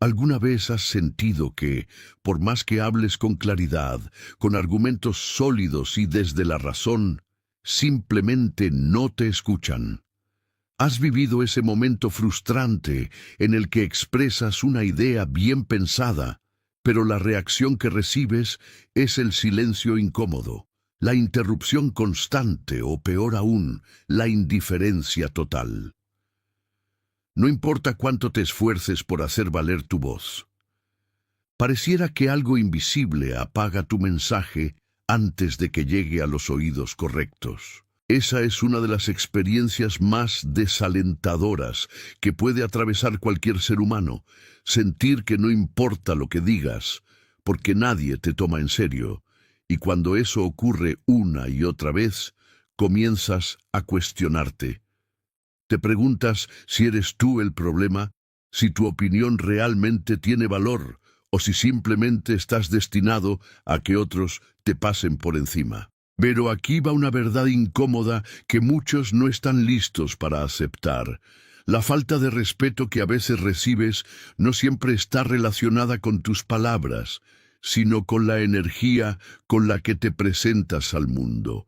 ¿Alguna vez has sentido que, por más que hables con claridad, con argumentos sólidos y desde la razón, simplemente no te escuchan? ¿Has vivido ese momento frustrante en el que expresas una idea bien pensada, pero la reacción que recibes es el silencio incómodo, la interrupción constante o peor aún, la indiferencia total? No importa cuánto te esfuerces por hacer valer tu voz. Pareciera que algo invisible apaga tu mensaje antes de que llegue a los oídos correctos. Esa es una de las experiencias más desalentadoras que puede atravesar cualquier ser humano, sentir que no importa lo que digas, porque nadie te toma en serio, y cuando eso ocurre una y otra vez, comienzas a cuestionarte. Te preguntas si eres tú el problema, si tu opinión realmente tiene valor, o si simplemente estás destinado a que otros te pasen por encima. Pero aquí va una verdad incómoda que muchos no están listos para aceptar. La falta de respeto que a veces recibes no siempre está relacionada con tus palabras, sino con la energía con la que te presentas al mundo.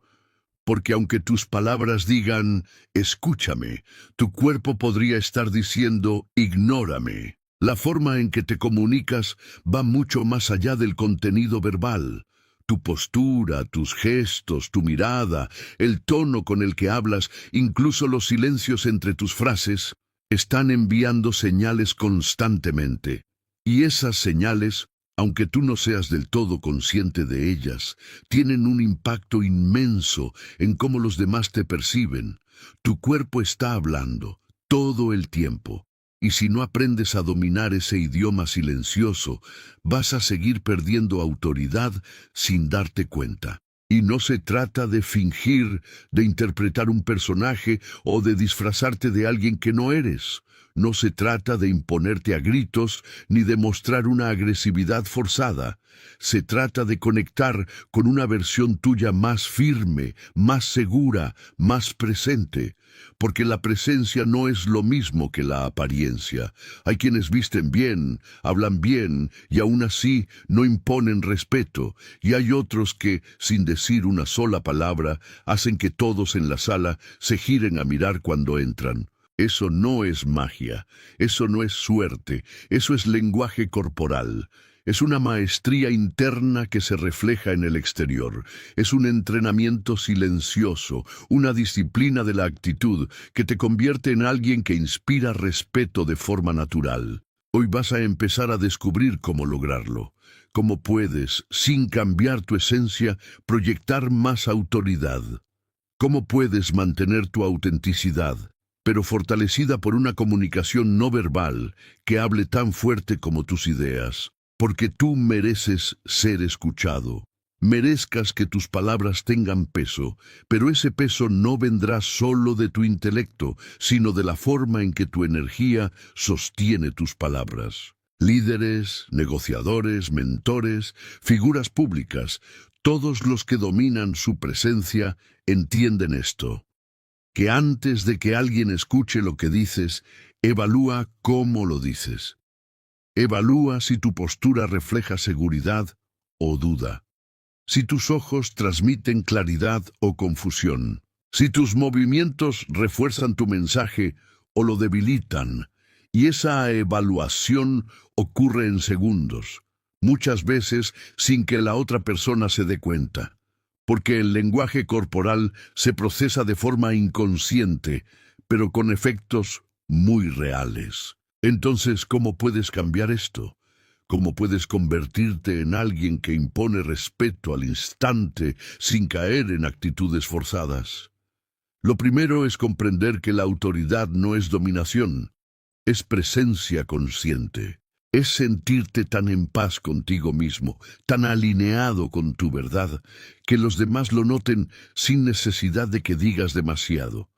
Porque aunque tus palabras digan, escúchame, tu cuerpo podría estar diciendo, ignórame. La forma en que te comunicas va mucho más allá del contenido verbal. Tu postura, tus gestos, tu mirada, el tono con el que hablas, incluso los silencios entre tus frases, están enviando señales constantemente. Y esas señales, aunque tú no seas del todo consciente de ellas, tienen un impacto inmenso en cómo los demás te perciben. Tu cuerpo está hablando todo el tiempo. Y si no aprendes a dominar ese idioma silencioso, vas a seguir perdiendo autoridad sin darte cuenta. Y no se trata de fingir, de interpretar un personaje o de disfrazarte de alguien que no eres. No se trata de imponerte a gritos ni de mostrar una agresividad forzada. Se trata de conectar con una versión tuya más firme, más segura, más presente. Porque la presencia no es lo mismo que la apariencia. Hay quienes visten bien, hablan bien y aún así no imponen respeto. Y hay otros que, sin decir una sola palabra, hacen que todos en la sala se giren a mirar cuando entran. Eso no es magia, eso no es suerte, eso es lenguaje corporal. Es una maestría interna que se refleja en el exterior. Es un entrenamiento silencioso, una disciplina de la actitud que te convierte en alguien que inspira respeto de forma natural. Hoy vas a empezar a descubrir cómo lograrlo. Cómo puedes, sin cambiar tu esencia, proyectar más autoridad. Cómo puedes mantener tu autenticidad, pero fortalecida por una comunicación no verbal que hable tan fuerte como tus ideas. Porque tú mereces ser escuchado. Merezcas que tus palabras tengan peso, pero ese peso no vendrá solo de tu intelecto, sino de la forma en que tu energía sostiene tus palabras. Líderes, negociadores, mentores, figuras públicas, todos los que dominan su presencia entienden esto. Que antes de que alguien escuche lo que dices, evalúa cómo lo dices. Evalúa si tu postura refleja seguridad o duda, si tus ojos transmiten claridad o confusión, si tus movimientos refuerzan tu mensaje o lo debilitan. Y esa evaluación ocurre en segundos, muchas veces sin que la otra persona se dé cuenta, porque el lenguaje corporal se procesa de forma inconsciente, pero con efectos muy reales. Entonces, ¿cómo puedes cambiar esto? ¿Cómo puedes convertirte en alguien que impone respeto al instante sin caer en actitudes forzadas? Lo primero es comprender que la autoridad no es dominación, es presencia consciente. Es sentirte tan en paz contigo mismo, tan alineado con tu verdad, que los demás lo noten sin necesidad de que digas demasiado.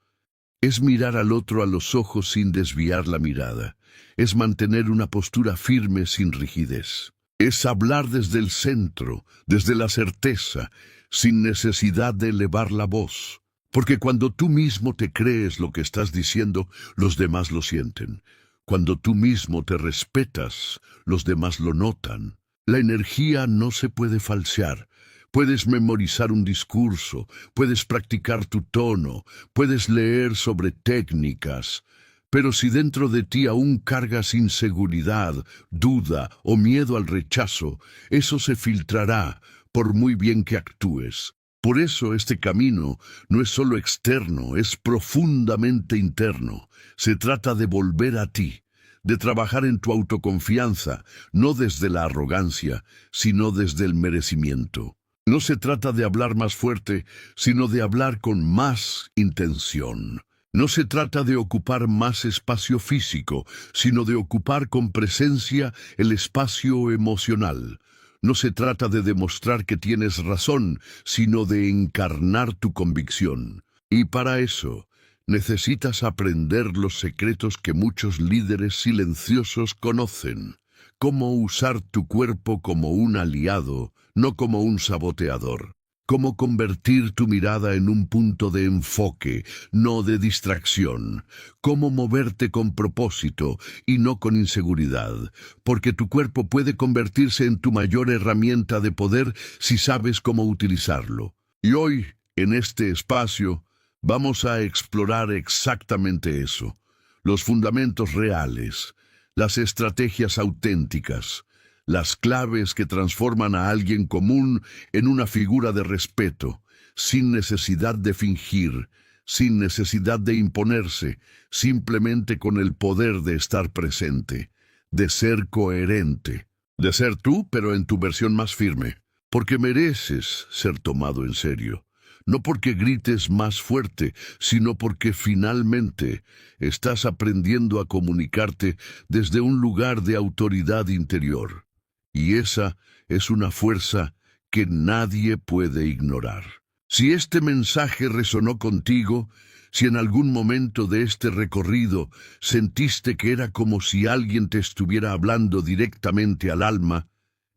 Es mirar al otro a los ojos sin desviar la mirada. Es mantener una postura firme sin rigidez. Es hablar desde el centro, desde la certeza, sin necesidad de elevar la voz. Porque cuando tú mismo te crees lo que estás diciendo, los demás lo sienten. Cuando tú mismo te respetas, los demás lo notan. La energía no se puede falsear. Puedes memorizar un discurso, puedes practicar tu tono, puedes leer sobre técnicas, pero si dentro de ti aún cargas inseguridad, duda o miedo al rechazo, eso se filtrará por muy bien que actúes. Por eso este camino no es solo externo, es profundamente interno. Se trata de volver a ti, de trabajar en tu autoconfianza, no desde la arrogancia, sino desde el merecimiento. No se trata de hablar más fuerte, sino de hablar con más intención. No se trata de ocupar más espacio físico, sino de ocupar con presencia el espacio emocional. No se trata de demostrar que tienes razón, sino de encarnar tu convicción. Y para eso, necesitas aprender los secretos que muchos líderes silenciosos conocen. Cómo usar tu cuerpo como un aliado, no como un saboteador. Cómo convertir tu mirada en un punto de enfoque, no de distracción. Cómo moverte con propósito y no con inseguridad, porque tu cuerpo puede convertirse en tu mayor herramienta de poder si sabes cómo utilizarlo. Y hoy, en este espacio, vamos a explorar exactamente eso, los fundamentos reales, las estrategias auténticas, las claves que transforman a alguien común en una figura de respeto, sin necesidad de fingir, sin necesidad de imponerse, simplemente con el poder de estar presente, de ser coherente, de ser tú, pero en tu versión más firme, porque mereces ser tomado en serio. No porque grites más fuerte, sino porque finalmente estás aprendiendo a comunicarte desde un lugar de autoridad interior. Y esa es una fuerza que nadie puede ignorar. Si este mensaje resonó contigo, si en algún momento de este recorrido sentiste que era como si alguien te estuviera hablando directamente al alma,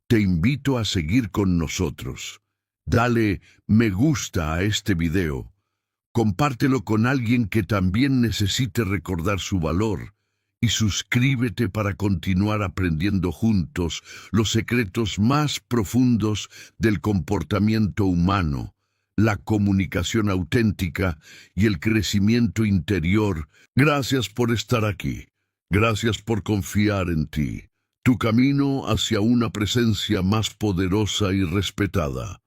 te invito a seguir con nosotros. Dale me gusta a este video. Compártelo con alguien que también necesite recordar su valor. Y suscríbete para continuar aprendiendo juntos los secretos más profundos del comportamiento humano, la comunicación auténtica y el crecimiento interior. Gracias por estar aquí. Gracias por confiar en ti. Tu camino hacia una presencia más poderosa y respetada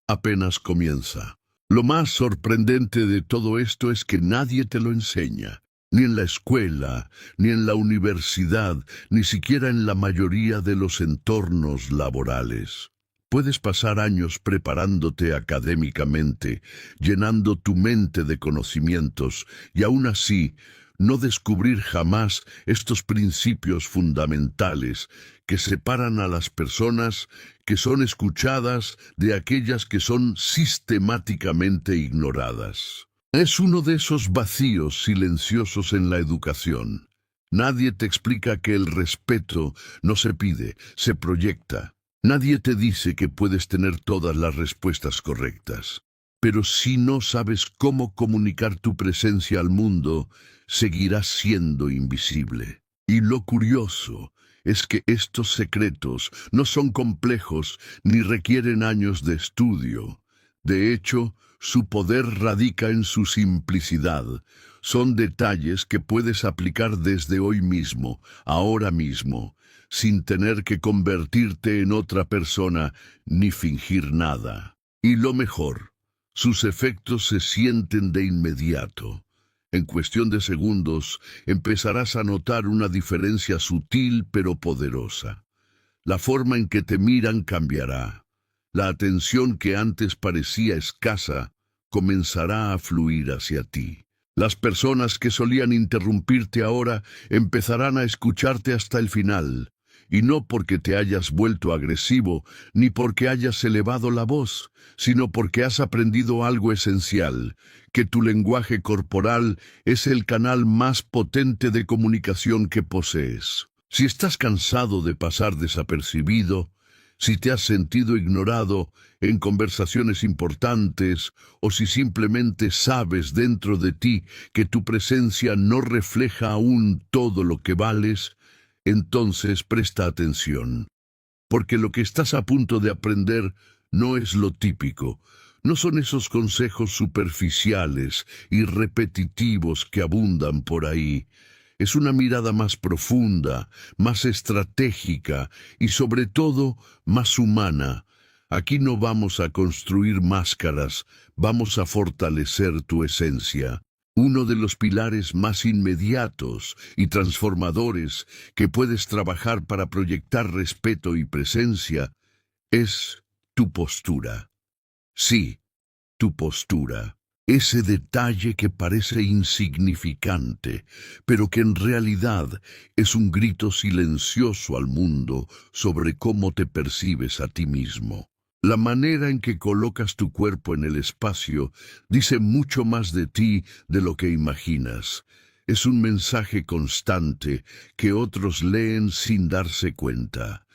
apenas comienza. Lo más sorprendente de todo esto es que nadie te lo enseña. Ni en la escuela, ni en la universidad, ni siquiera en la mayoría de los entornos laborales. Puedes pasar años preparándote académicamente, llenando tu mente de conocimientos, y aún así no descubrir jamás estos principios fundamentales que separan a las personas que son escuchadas de aquellas que son sistemáticamente ignoradas. Es uno de esos vacíos silenciosos en la educación. Nadie te explica que el respeto no se pide, se proyecta. Nadie te dice que puedes tener todas las respuestas correctas. Pero si no sabes cómo comunicar tu presencia al mundo, seguirás siendo invisible. Y lo curioso es que estos secretos no son complejos ni requieren años de estudio. De hecho, su poder radica en su simplicidad. Son detalles que puedes aplicar desde hoy mismo, ahora mismo, sin tener que convertirte en otra persona ni fingir nada. Y lo mejor, sus efectos se sienten de inmediato. En cuestión de segundos, empezarás a notar una diferencia sutil pero poderosa. La forma en que te miran cambiará. La atención que antes parecía escasa comenzará a fluir hacia ti. Las personas que solían interrumpirte ahora empezarán a escucharte hasta el final, y no porque te hayas vuelto agresivo, ni porque hayas elevado la voz, sino porque has aprendido algo esencial, que tu lenguaje corporal es el canal más potente de comunicación que posees. Si estás cansado de pasar desapercibido, Si te has sentido ignorado en conversaciones importantes o si simplemente sabes dentro de ti que tu presencia no refleja aún todo lo que vales, entonces presta atención, porque lo que estás a punto de aprender no es lo típico. No son esos consejos superficiales y repetitivos que abundan por ahí. Es una mirada más profunda, más estratégica y sobre todo más humana. Aquí no vamos a construir máscaras, vamos a fortalecer tu esencia. Uno de los pilares más inmediatos y transformadores que puedes trabajar para proyectar respeto y presencia es tu postura. Sí, tu postura. Ese detalle que parece insignificante, pero que en realidad es un grito silencioso al mundo sobre cómo te percibes a ti mismo. La manera en que colocas tu cuerpo en el espacio dice mucho más de ti de lo que imaginas. Es un mensaje constante que otros leen sin darse cuenta.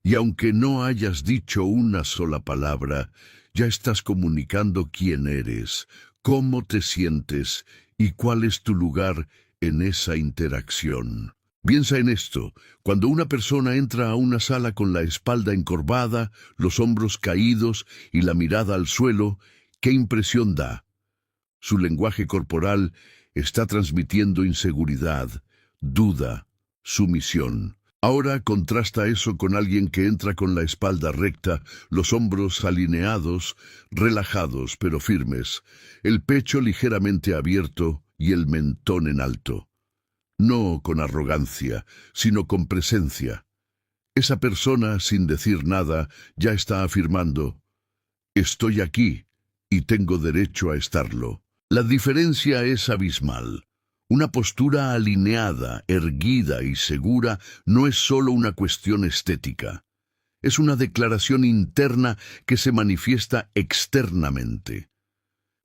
Y aunque no hayas dicho una sola palabra, ya estás comunicando quién eres, cómo te sientes y cuál es tu lugar en esa interacción. Piensa en esto: cuando una persona entra a una sala con la espalda encorvada, los hombros caídos y la mirada al suelo, ¿qué impresión da? Su lenguaje corporal está transmitiendo inseguridad, duda, sumisión. Ahora contrasta eso con alguien que entra con la espalda recta, los hombros alineados, relajados pero firmes, el pecho ligeramente abierto y el mentón en alto. No con arrogancia, sino con presencia. Esa persona, sin decir nada, ya está afirmando: estoy aquí y tengo derecho a estarlo. La diferencia es abismal. Una postura alineada, erguida y segura no es solo una cuestión estética. Es una declaración interna que se manifiesta externamente.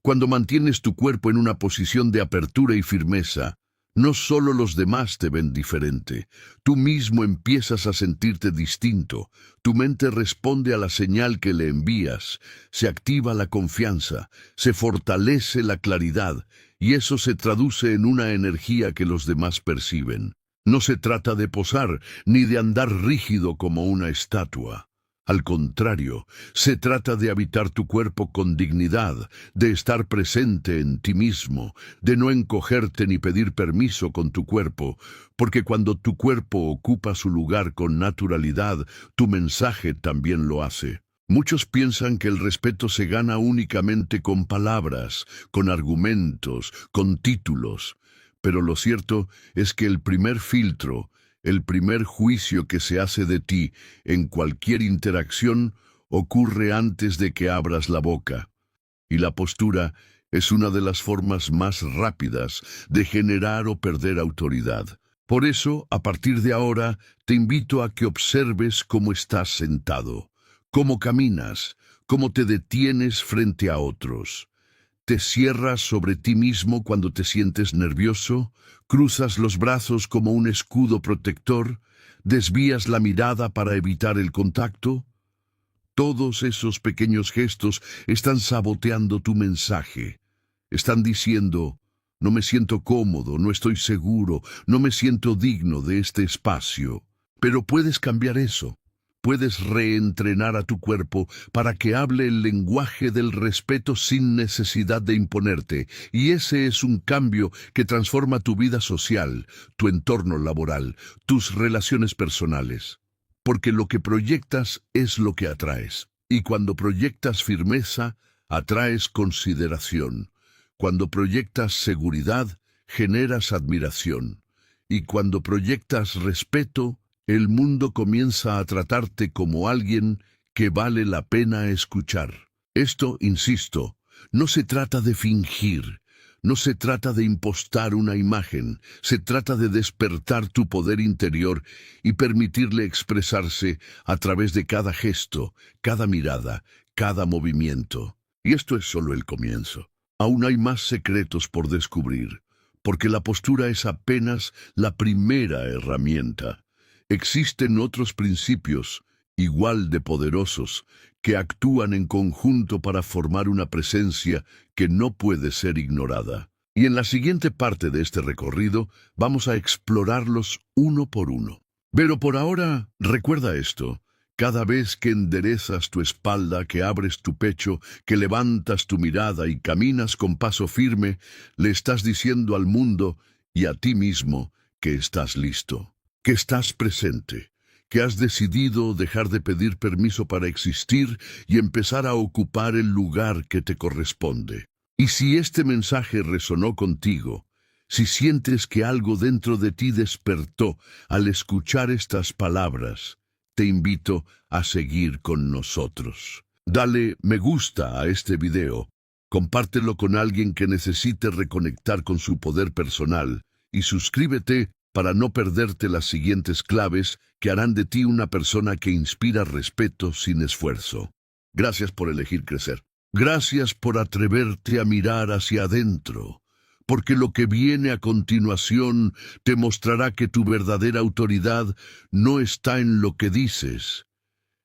Cuando mantienes tu cuerpo en una posición de apertura y firmeza, no solo los demás te ven diferente, tú mismo empiezas a sentirte distinto, tu mente responde a la señal que le envías, se activa la confianza, se fortalece la claridad, y eso se traduce en una energía que los demás perciben. No se trata de posar, ni de andar rígido como una estatua. Al contrario, se trata de habitar tu cuerpo con dignidad, de estar presente en ti mismo, de no encogerte ni pedir permiso con tu cuerpo, porque cuando tu cuerpo ocupa su lugar con naturalidad, tu mensaje también lo hace. Muchos piensan que el respeto se gana únicamente con palabras, con argumentos, con títulos, pero lo cierto es que el primer filtro, el primer juicio que se hace de ti en cualquier interacción ocurre antes de que abras la boca. Y la postura es una de las formas más rápidas de generar o perder autoridad. Por eso, a partir de ahora, te invito a que observes cómo estás sentado, cómo caminas, cómo te detienes frente a otros. ¿Te cierras sobre ti mismo cuando te sientes nervioso? ¿Cruzas los brazos como un escudo protector? ¿Desvías la mirada para evitar el contacto? Todos esos pequeños gestos están saboteando tu mensaje. Están diciendo: no me siento cómodo, no estoy seguro, no me siento digno de este espacio. Pero puedes cambiar eso. Puedes reentrenar a tu cuerpo para que hable el lenguaje del respeto sin necesidad de imponerte, y ese es un cambio que transforma tu vida social, tu entorno laboral, tus relaciones personales. Porque lo que proyectas es lo que atraes, y cuando proyectas firmeza, atraes consideración. Cuando proyectas seguridad, generas admiración, y cuando proyectas respeto, el mundo comienza a tratarte como alguien que vale la pena escuchar. Esto, insisto, no se trata de fingir, no se trata de impostar una imagen, se trata de despertar tu poder interior y permitirle expresarse a través de cada gesto, cada mirada, cada movimiento. Y esto es solo el comienzo. Aún hay más secretos por descubrir, porque la postura es apenas la primera herramienta. Existen otros principios igual de poderosos, que actúan en conjunto para formar una presencia que no puede ser ignorada. Y en la siguiente parte de este recorrido vamos a explorarlos uno por uno. Pero por ahora, recuerda esto. Cada vez que enderezas tu espalda, que abres tu pecho, que levantas tu mirada y caminas con paso firme, le estás diciendo al mundo y a ti mismo que estás listo, que estás presente, que has decidido dejar de pedir permiso para existir y empezar a ocupar el lugar que te corresponde. Y si este mensaje resonó contigo, si sientes que algo dentro de ti despertó al escuchar estas palabras, te invito a seguir con nosotros. Dale me gusta a este video, compártelo con alguien que necesite reconectar con su poder personal y suscríbete para no perderte las siguientes claves que harán de ti una persona que inspira respeto sin esfuerzo. Gracias por elegir crecer. Gracias por atreverte a mirar hacia adentro, porque lo que viene a continuación te mostrará que tu verdadera autoridad no está en lo que dices,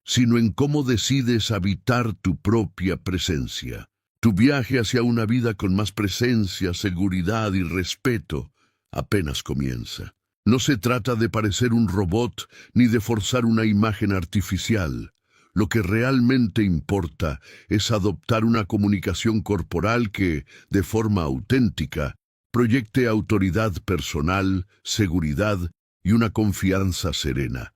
sino en cómo decides habitar tu propia presencia. Tu viaje hacia una vida con más presencia, seguridad y respeto apenas comienza. No se trata de parecer un robot ni de forzar una imagen artificial. Lo que realmente importa es adoptar una comunicación corporal que, de forma auténtica, proyecte autoridad personal, seguridad y una confianza serena.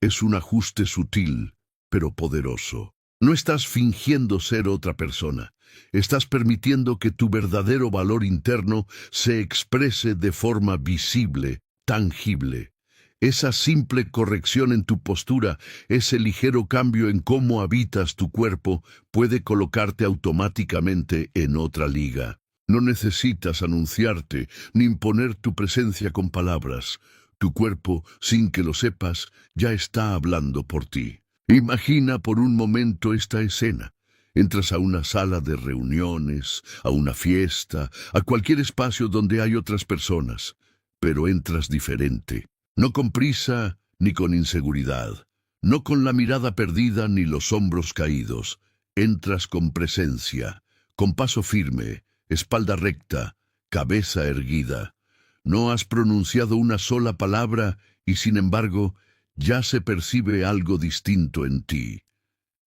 Es un ajuste sutil, pero poderoso. No estás fingiendo ser otra persona. Estás permitiendo que tu verdadero valor interno se exprese de forma visible, tangible. Esa simple corrección en tu postura, ese ligero cambio en cómo habitas tu cuerpo, puede colocarte automáticamente en otra liga. No necesitas anunciarte ni imponer tu presencia con palabras. Tu cuerpo, sin que lo sepas, ya está hablando por ti. Imagina por un momento esta escena. Entras a una sala de reuniones, a una fiesta, a cualquier espacio donde hay otras personas, pero entras diferente. No con prisa ni con inseguridad, no con la mirada perdida ni los hombros caídos. Entras con presencia, con paso firme, espalda recta, cabeza erguida. No has pronunciado una sola palabra y sin embargo ya se percibe algo distinto en ti.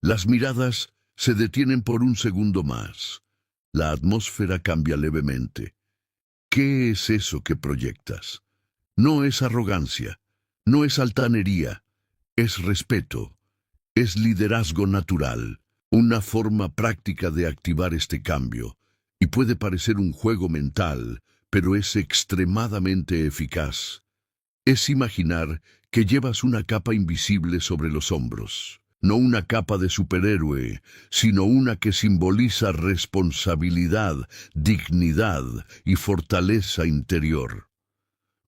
Las miradas se detienen por un segundo más. La atmósfera cambia levemente. ¿Qué es eso que proyectas? No es arrogancia, no es altanería, es respeto, es liderazgo natural, una forma práctica de activar este cambio, y puede parecer un juego mental, pero es extremadamente eficaz. Es imaginar que llevas una capa invisible sobre los hombros, no una capa de superhéroe, sino una que simboliza responsabilidad, dignidad y fortaleza interior.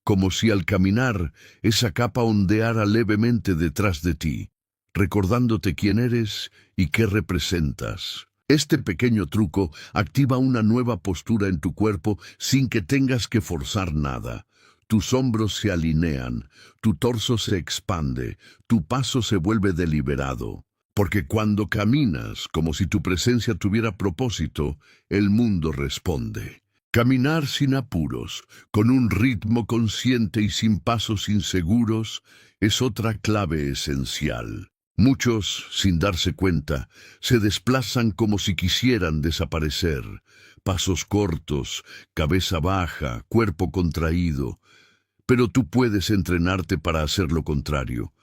Como si al caminar esa capa ondeara levemente detrás de ti, recordándote quién eres y qué representas. Este pequeño truco activa una nueva postura en tu cuerpo sin que tengas que forzar nada. Tus hombros se alinean, tu torso se expande, tu paso se vuelve deliberado. Porque cuando caminas como si tu presencia tuviera propósito, el mundo responde. Caminar sin apuros, con un ritmo consciente y sin pasos inseguros, es otra clave esencial. Muchos, sin darse cuenta, se desplazan como si quisieran desaparecer. Pasos cortos, cabeza baja, cuerpo contraído. Pero tú puedes entrenarte para hacer lo contrario,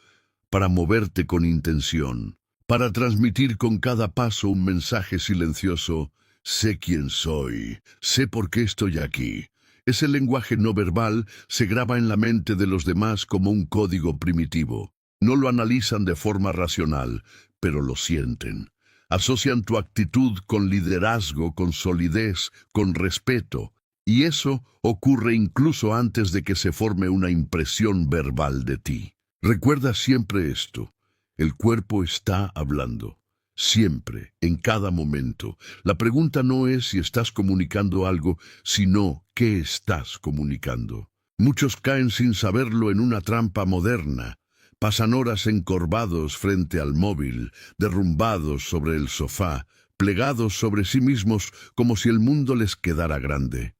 para moverte con intención, para transmitir con cada paso un mensaje silencioso. Sé quién soy, sé por qué estoy aquí. Ese lenguaje no verbal se graba en la mente de los demás como un código primitivo. No lo analizan de forma racional, pero lo sienten. Asocian tu actitud con liderazgo, con solidez, con respeto. Y eso ocurre incluso antes de que se forme una impresión verbal de ti. Recuerda siempre esto. El cuerpo está hablando. Siempre, en cada momento. La pregunta no es si estás comunicando algo, sino qué estás comunicando. Muchos caen sin saberlo en una trampa moderna. Pasan horas encorvados frente al móvil, derrumbados sobre el sofá, plegados sobre sí mismos como si el mundo les quedara grande.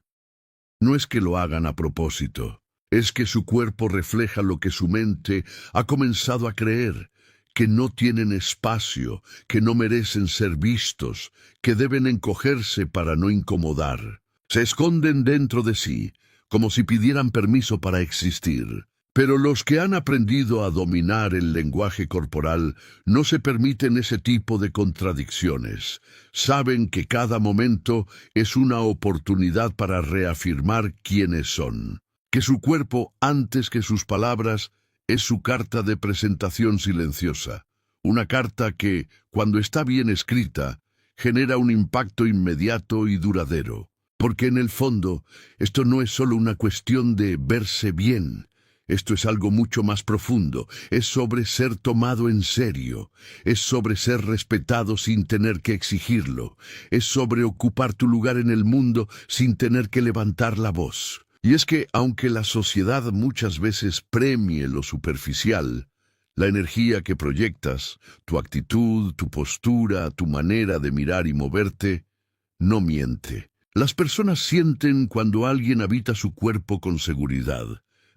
No es que lo hagan a propósito, es que su cuerpo refleja lo que su mente ha comenzado a creer, que no tienen espacio, que no merecen ser vistos, que deben encogerse para no incomodar. Se esconden dentro de sí, como si pidieran permiso para existir. Pero los que han aprendido a dominar el lenguaje corporal no se permiten ese tipo de contradicciones. Saben que cada momento es una oportunidad para reafirmar quiénes son. Que su cuerpo, antes que sus palabras, es su carta de presentación silenciosa. Una carta que, cuando está bien escrita, genera un impacto inmediato y duradero. Porque en el fondo, esto no es solo una cuestión de verse bien. Esto es algo mucho más profundo, es sobre ser tomado en serio, es sobre ser respetado sin tener que exigirlo, es sobre ocupar tu lugar en el mundo sin tener que levantar la voz. Y es que, aunque la sociedad muchas veces premie lo superficial, la energía que proyectas, tu actitud, tu postura, tu manera de mirar y moverte, no miente. Las personas sienten cuando alguien habita su cuerpo con seguridad.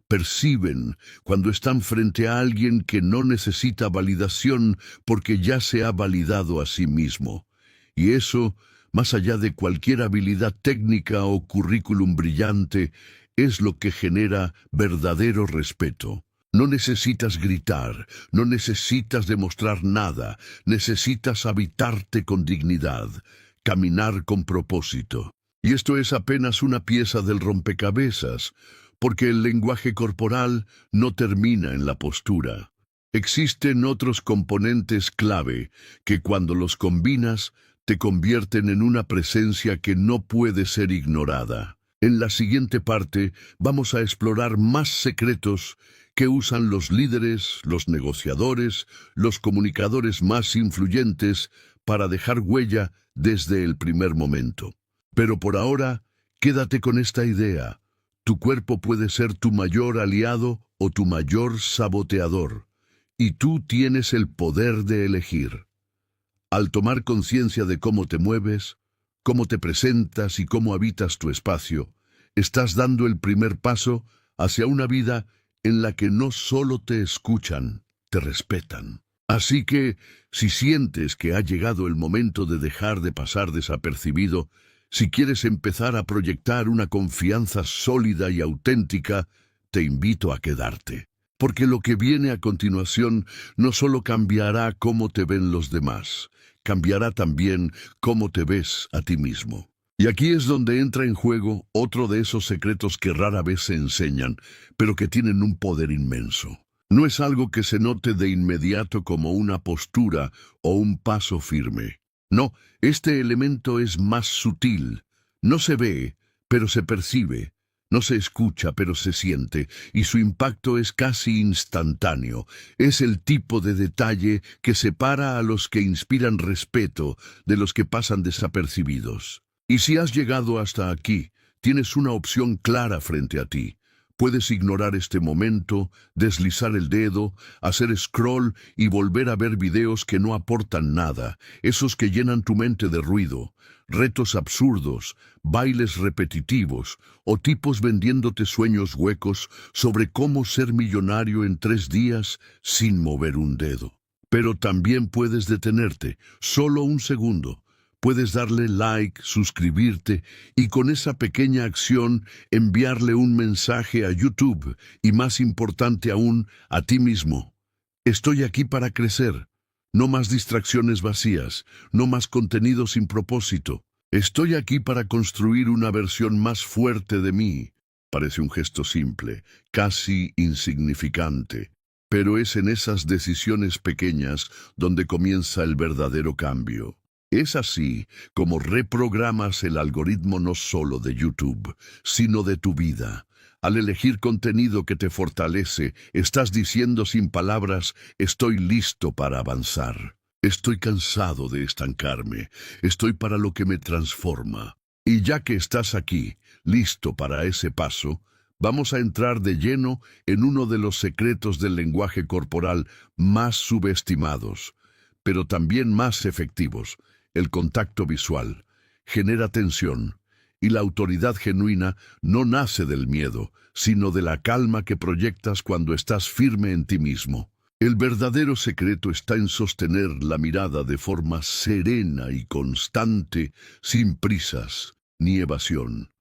Perciben cuando están frente a alguien que no necesita validación porque ya se ha validado a sí mismo. Y eso, más allá de cualquier habilidad técnica o currículum brillante, es lo que genera verdadero respeto. No necesitas gritar, no necesitas demostrar nada, necesitas habitarte con dignidad, caminar con propósito. Y esto es apenas una pieza del rompecabezas, porque el lenguaje corporal no termina en la postura. Existen otros componentes clave que cuando los combinas te convierten en una presencia que no puede ser ignorada. En la siguiente parte vamos a explorar más secretos que usan los líderes, los negociadores, los comunicadores más influyentes para dejar huella desde el primer momento. Pero por ahora, quédate con esta idea. Tu cuerpo puede ser tu mayor aliado o tu mayor saboteador, y tú tienes el poder de elegir. Al tomar conciencia de cómo te mueves, cómo te presentas y cómo habitas tu espacio, estás dando el primer paso hacia una vida en la que no solo te escuchan, te respetan. Así que, si sientes que ha llegado el momento de dejar de pasar desapercibido, si quieres empezar a proyectar una confianza sólida y auténtica, te invito a quedarte. Porque lo que viene a continuación no solo cambiará cómo te ven los demás, cambiará también cómo te ves a ti mismo. Y aquí es donde entra en juego otro de esos secretos que rara vez se enseñan, pero que tienen un poder inmenso. No es algo que se note de inmediato como una postura o un paso firme. No, este elemento es más sutil. No se ve, pero se percibe. No se escucha, pero se siente, y su impacto es casi instantáneo. Es el tipo de detalle que separa a los que inspiran respeto de los que pasan desapercibidos. Y si has llegado hasta aquí, tienes una opción clara frente a ti. Puedes ignorar este momento, deslizar el dedo, hacer scroll y volver a ver videos que no aportan nada, esos que llenan tu mente de ruido, retos absurdos, bailes repetitivos o tipos vendiéndote sueños huecos sobre cómo ser millonario en 3 días sin mover un dedo. Pero también puedes detenerte, solo un segundo. Puedes darle like, suscribirte y con esa pequeña acción enviarle un mensaje a YouTube y más importante aún, a ti mismo. Estoy aquí para crecer. No más distracciones vacías, no más contenido sin propósito. Estoy aquí para construir una versión más fuerte de mí. Parece un gesto simple, casi insignificante, pero es en esas decisiones pequeñas donde comienza el verdadero cambio. Es así como reprogramas el algoritmo no solo de YouTube, sino de tu vida. Al elegir contenido que te fortalece, estás diciendo sin palabras, estoy listo para avanzar. Estoy cansado de estancarme, estoy para lo que me transforma. Y ya que estás aquí, listo para ese paso, vamos a entrar de lleno en uno de los secretos del lenguaje corporal más subestimados, pero también más efectivos: el contacto visual. Genera tensión, y la autoridad genuina no nace del miedo, sino de la calma que proyectas cuando estás firme en ti mismo. El verdadero secreto está en sostener la mirada de forma serena y constante, sin prisas ni evasión.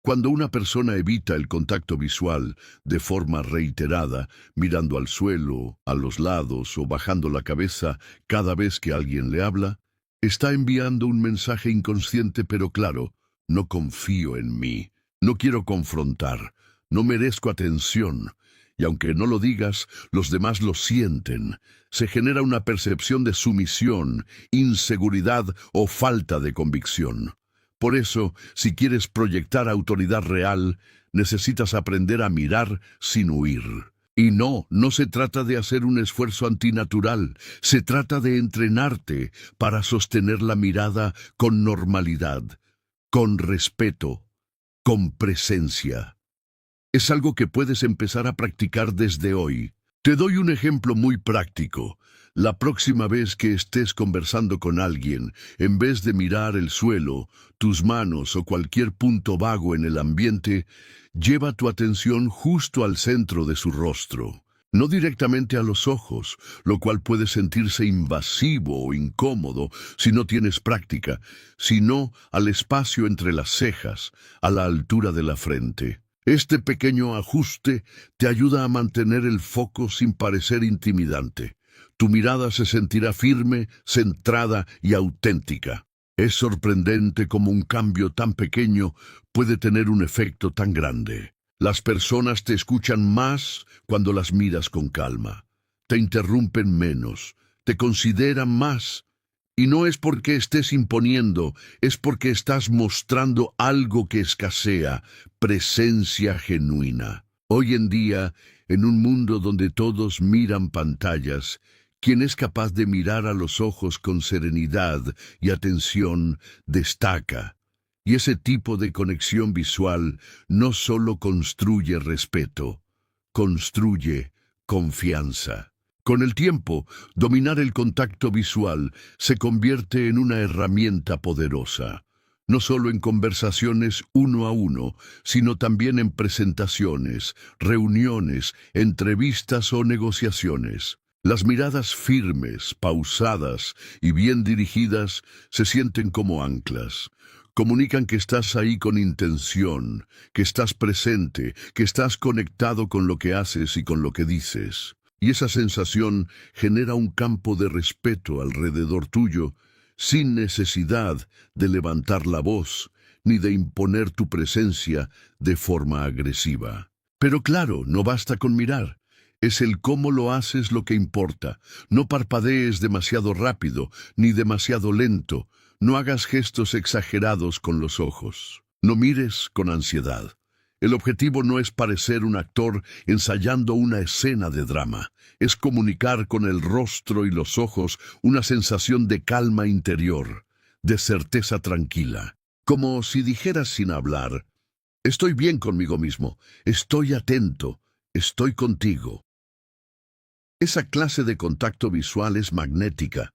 Cuando una persona evita el contacto visual de forma reiterada, mirando al suelo, a los lados o bajando la cabeza cada vez que alguien le habla, está enviando un mensaje inconsciente pero claro: no confío en mí, no quiero confrontar, no merezco atención. Y aunque no lo digas, los demás lo sienten. Se genera una percepción de sumisión, inseguridad o falta de convicción. Por eso, si quieres proyectar autoridad real, necesitas aprender a mirar sin huir. Y no se trata de hacer un esfuerzo antinatural, se trata de entrenarte para sostener la mirada con normalidad, con respeto, con presencia. Es algo que puedes empezar a practicar desde hoy. Te doy un ejemplo muy práctico. La próxima vez que estés conversando con alguien, en vez de mirar el suelo, tus manos o cualquier punto vago en el ambiente, lleva tu atención justo al centro de su rostro. No directamente a los ojos, lo cual puede sentirse invasivo o incómodo si no tienes práctica, sino al espacio entre las cejas, a la altura de la frente. Este pequeño ajuste te ayuda a mantener el foco sin parecer intimidante. Tu mirada se sentirá firme, centrada y auténtica. Es sorprendente cómo un cambio tan pequeño puede tener un efecto tan grande. Las personas te escuchan más cuando las miras con calma. Te interrumpen menos, te consideran más. Y no es porque estés imponiendo, es porque estás mostrando algo que escasea: presencia genuina. Hoy en día, en un mundo donde todos miran pantallas, quien es capaz de mirar a los ojos con serenidad y atención destaca. Y ese tipo de conexión visual no solo construye respeto, construye confianza. Con el tiempo, dominar el contacto visual se convierte en una herramienta poderosa, no solo en conversaciones uno a uno, sino también en presentaciones, reuniones, entrevistas o negociaciones. Las miradas firmes, pausadas y bien dirigidas se sienten como anclas. Comunican que estás ahí con intención, que estás presente, que estás conectado con lo que haces y con lo que dices. Y esa sensación genera un campo de respeto alrededor tuyo, sin necesidad de levantar la voz ni de imponer tu presencia de forma agresiva. Pero claro, no basta con mirar. Es el cómo lo haces lo que importa. No parpadees demasiado rápido ni demasiado lento. No hagas gestos exagerados con los ojos. No mires con ansiedad. El objetivo no es parecer un actor ensayando una escena de drama. Es comunicar con el rostro y los ojos una sensación de calma interior, de certeza tranquila. Como si dijeras sin hablar: estoy bien conmigo mismo, estoy atento, estoy contigo. Esa clase de contacto visual es magnética,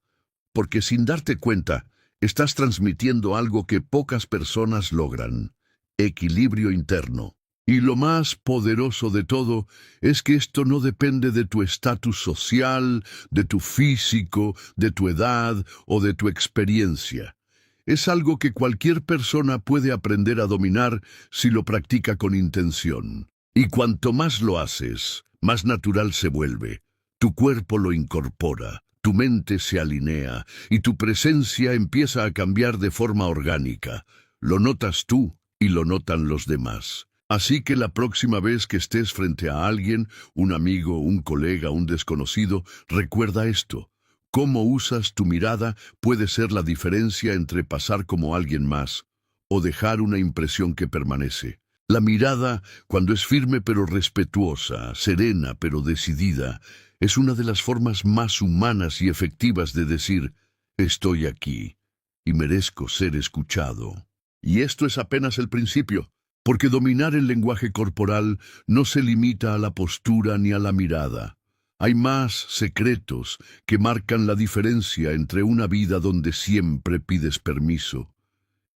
porque sin darte cuenta, estás transmitiendo algo que pocas personas logran: equilibrio interno. Y lo más poderoso de todo es que esto no depende de tu estatus social, de tu físico, de tu edad o de tu experiencia. Es algo que cualquier persona puede aprender a dominar si lo practica con intención. Y cuanto más lo haces, más natural se vuelve. Tu cuerpo lo incorpora, tu mente se alinea y tu presencia empieza a cambiar de forma orgánica. Lo notas tú y lo notan los demás. Así que la próxima vez que estés frente a alguien, un amigo, un colega, un desconocido, recuerda esto: cómo usas tu mirada puede ser la diferencia entre pasar como alguien más o dejar una impresión que permanece. La mirada, cuando es firme pero respetuosa, serena pero decidida, es una de las formas más humanas y efectivas de decir: estoy aquí y merezco ser escuchado. Y esto es apenas el principio. Porque dominar el lenguaje corporal no se limita a la postura ni a la mirada. Hay más secretos que marcan la diferencia entre una vida donde siempre pides permiso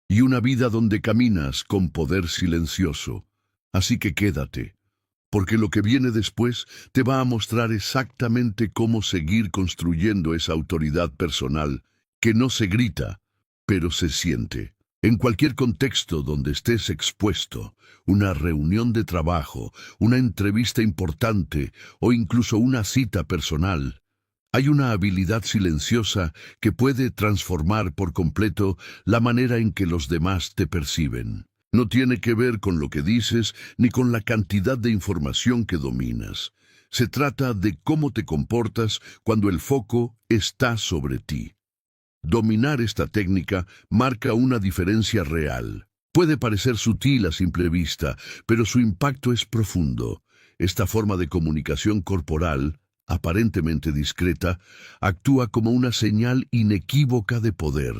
y una vida donde caminas con poder silencioso. Así que quédate, porque lo que viene después te va a mostrar exactamente cómo seguir construyendo esa autoridad personal que no se grita, pero se siente. En cualquier contexto donde estés expuesto, una reunión de trabajo, una entrevista importante o incluso una cita personal, hay una habilidad silenciosa que puede transformar por completo la manera en que los demás te perciben. No tiene que ver con lo que dices ni con la cantidad de información que dominas. Se trata de cómo te comportas cuando el foco está sobre ti. Dominar esta técnica marca una diferencia real. Puede parecer sutil a simple vista, pero su impacto es profundo. Esta forma de comunicación corporal, aparentemente discreta, actúa como una señal inequívoca de poder.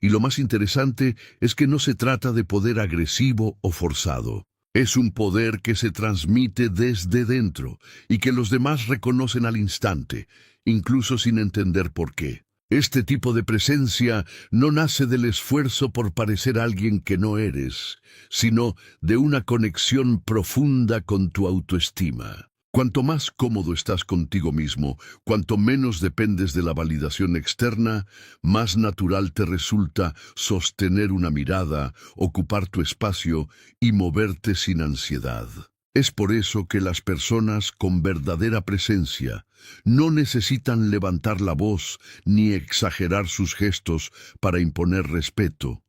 Y lo más interesante es que no se trata de poder agresivo o forzado. Es un poder que se transmite desde dentro y que los demás reconocen al instante, incluso sin entender por qué. Este tipo de presencia no nace del esfuerzo por parecer alguien que no eres, sino de una conexión profunda con tu autoestima. Cuanto más cómodo estás contigo mismo, cuanto menos dependes de la validación externa, más natural te resulta sostener una mirada, ocupar tu espacio y moverte sin ansiedad. Es por eso que las personas con verdadera presencia no necesitan levantar la voz ni exagerar sus gestos para imponer respeto.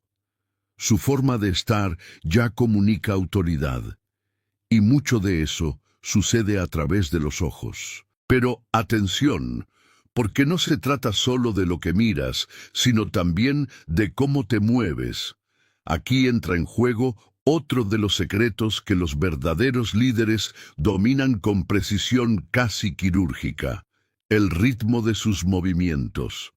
Su forma de estar ya comunica autoridad, y mucho de eso sucede a través de los ojos. Pero atención, porque no se trata solo de lo que miras, sino también de cómo te mueves. Aquí entra en juego otro de los secretos que los verdaderos líderes dominan con precisión casi quirúrgica: el ritmo de sus movimientos.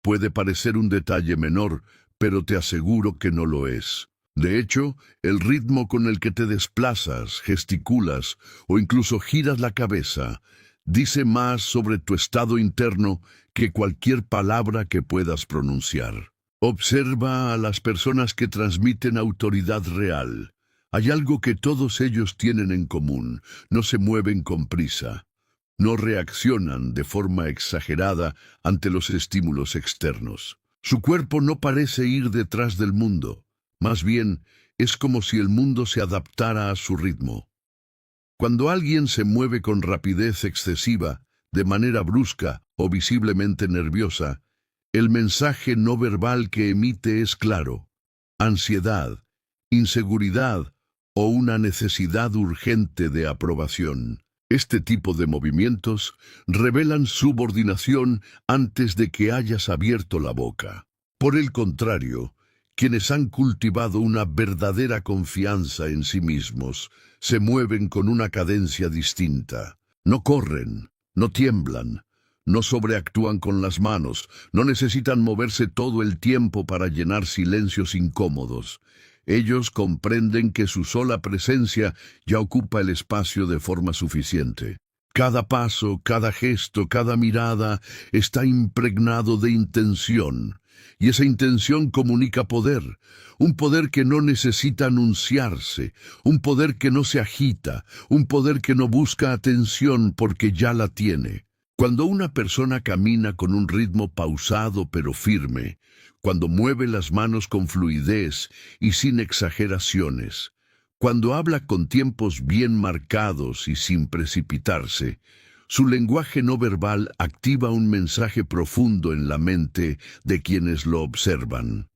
Puede parecer un detalle menor, pero te aseguro que no lo es. De hecho, el ritmo con el que te desplazas, gesticulas o incluso giras la cabeza dice más sobre tu estado interno que cualquier palabra que puedas pronunciar. Observa a las personas que transmiten autoridad real. Hay algo que todos ellos tienen en común: no se mueven con prisa. No reaccionan de forma exagerada ante los estímulos externos. Su cuerpo no parece ir detrás del mundo. Más bien, es como si el mundo se adaptara a su ritmo. Cuando alguien se mueve con rapidez excesiva, de manera brusca o visiblemente nerviosa, el mensaje no verbal que emite es claro: ansiedad, inseguridad o una necesidad urgente de aprobación. Este tipo de movimientos revelan subordinación antes de que hayas abierto la boca. Por el contrario, quienes han cultivado una verdadera confianza en sí mismos se mueven con una cadencia distinta. No corren, no tiemblan, no sobreactúan con las manos, no necesitan moverse todo el tiempo para llenar silencios incómodos. Ellos comprenden que su sola presencia ya ocupa el espacio de forma suficiente. Cada paso, cada gesto, cada mirada está impregnado de intención, y esa intención comunica poder, un poder que no necesita anunciarse, un poder que no se agita, un poder que no busca atención porque ya la tiene. Cuando una persona camina con un ritmo pausado pero firme, cuando mueve las manos con fluidez y sin exageraciones, cuando habla con tiempos bien marcados y sin precipitarse, su lenguaje no verbal activa un mensaje profundo en la mente de quienes lo observan.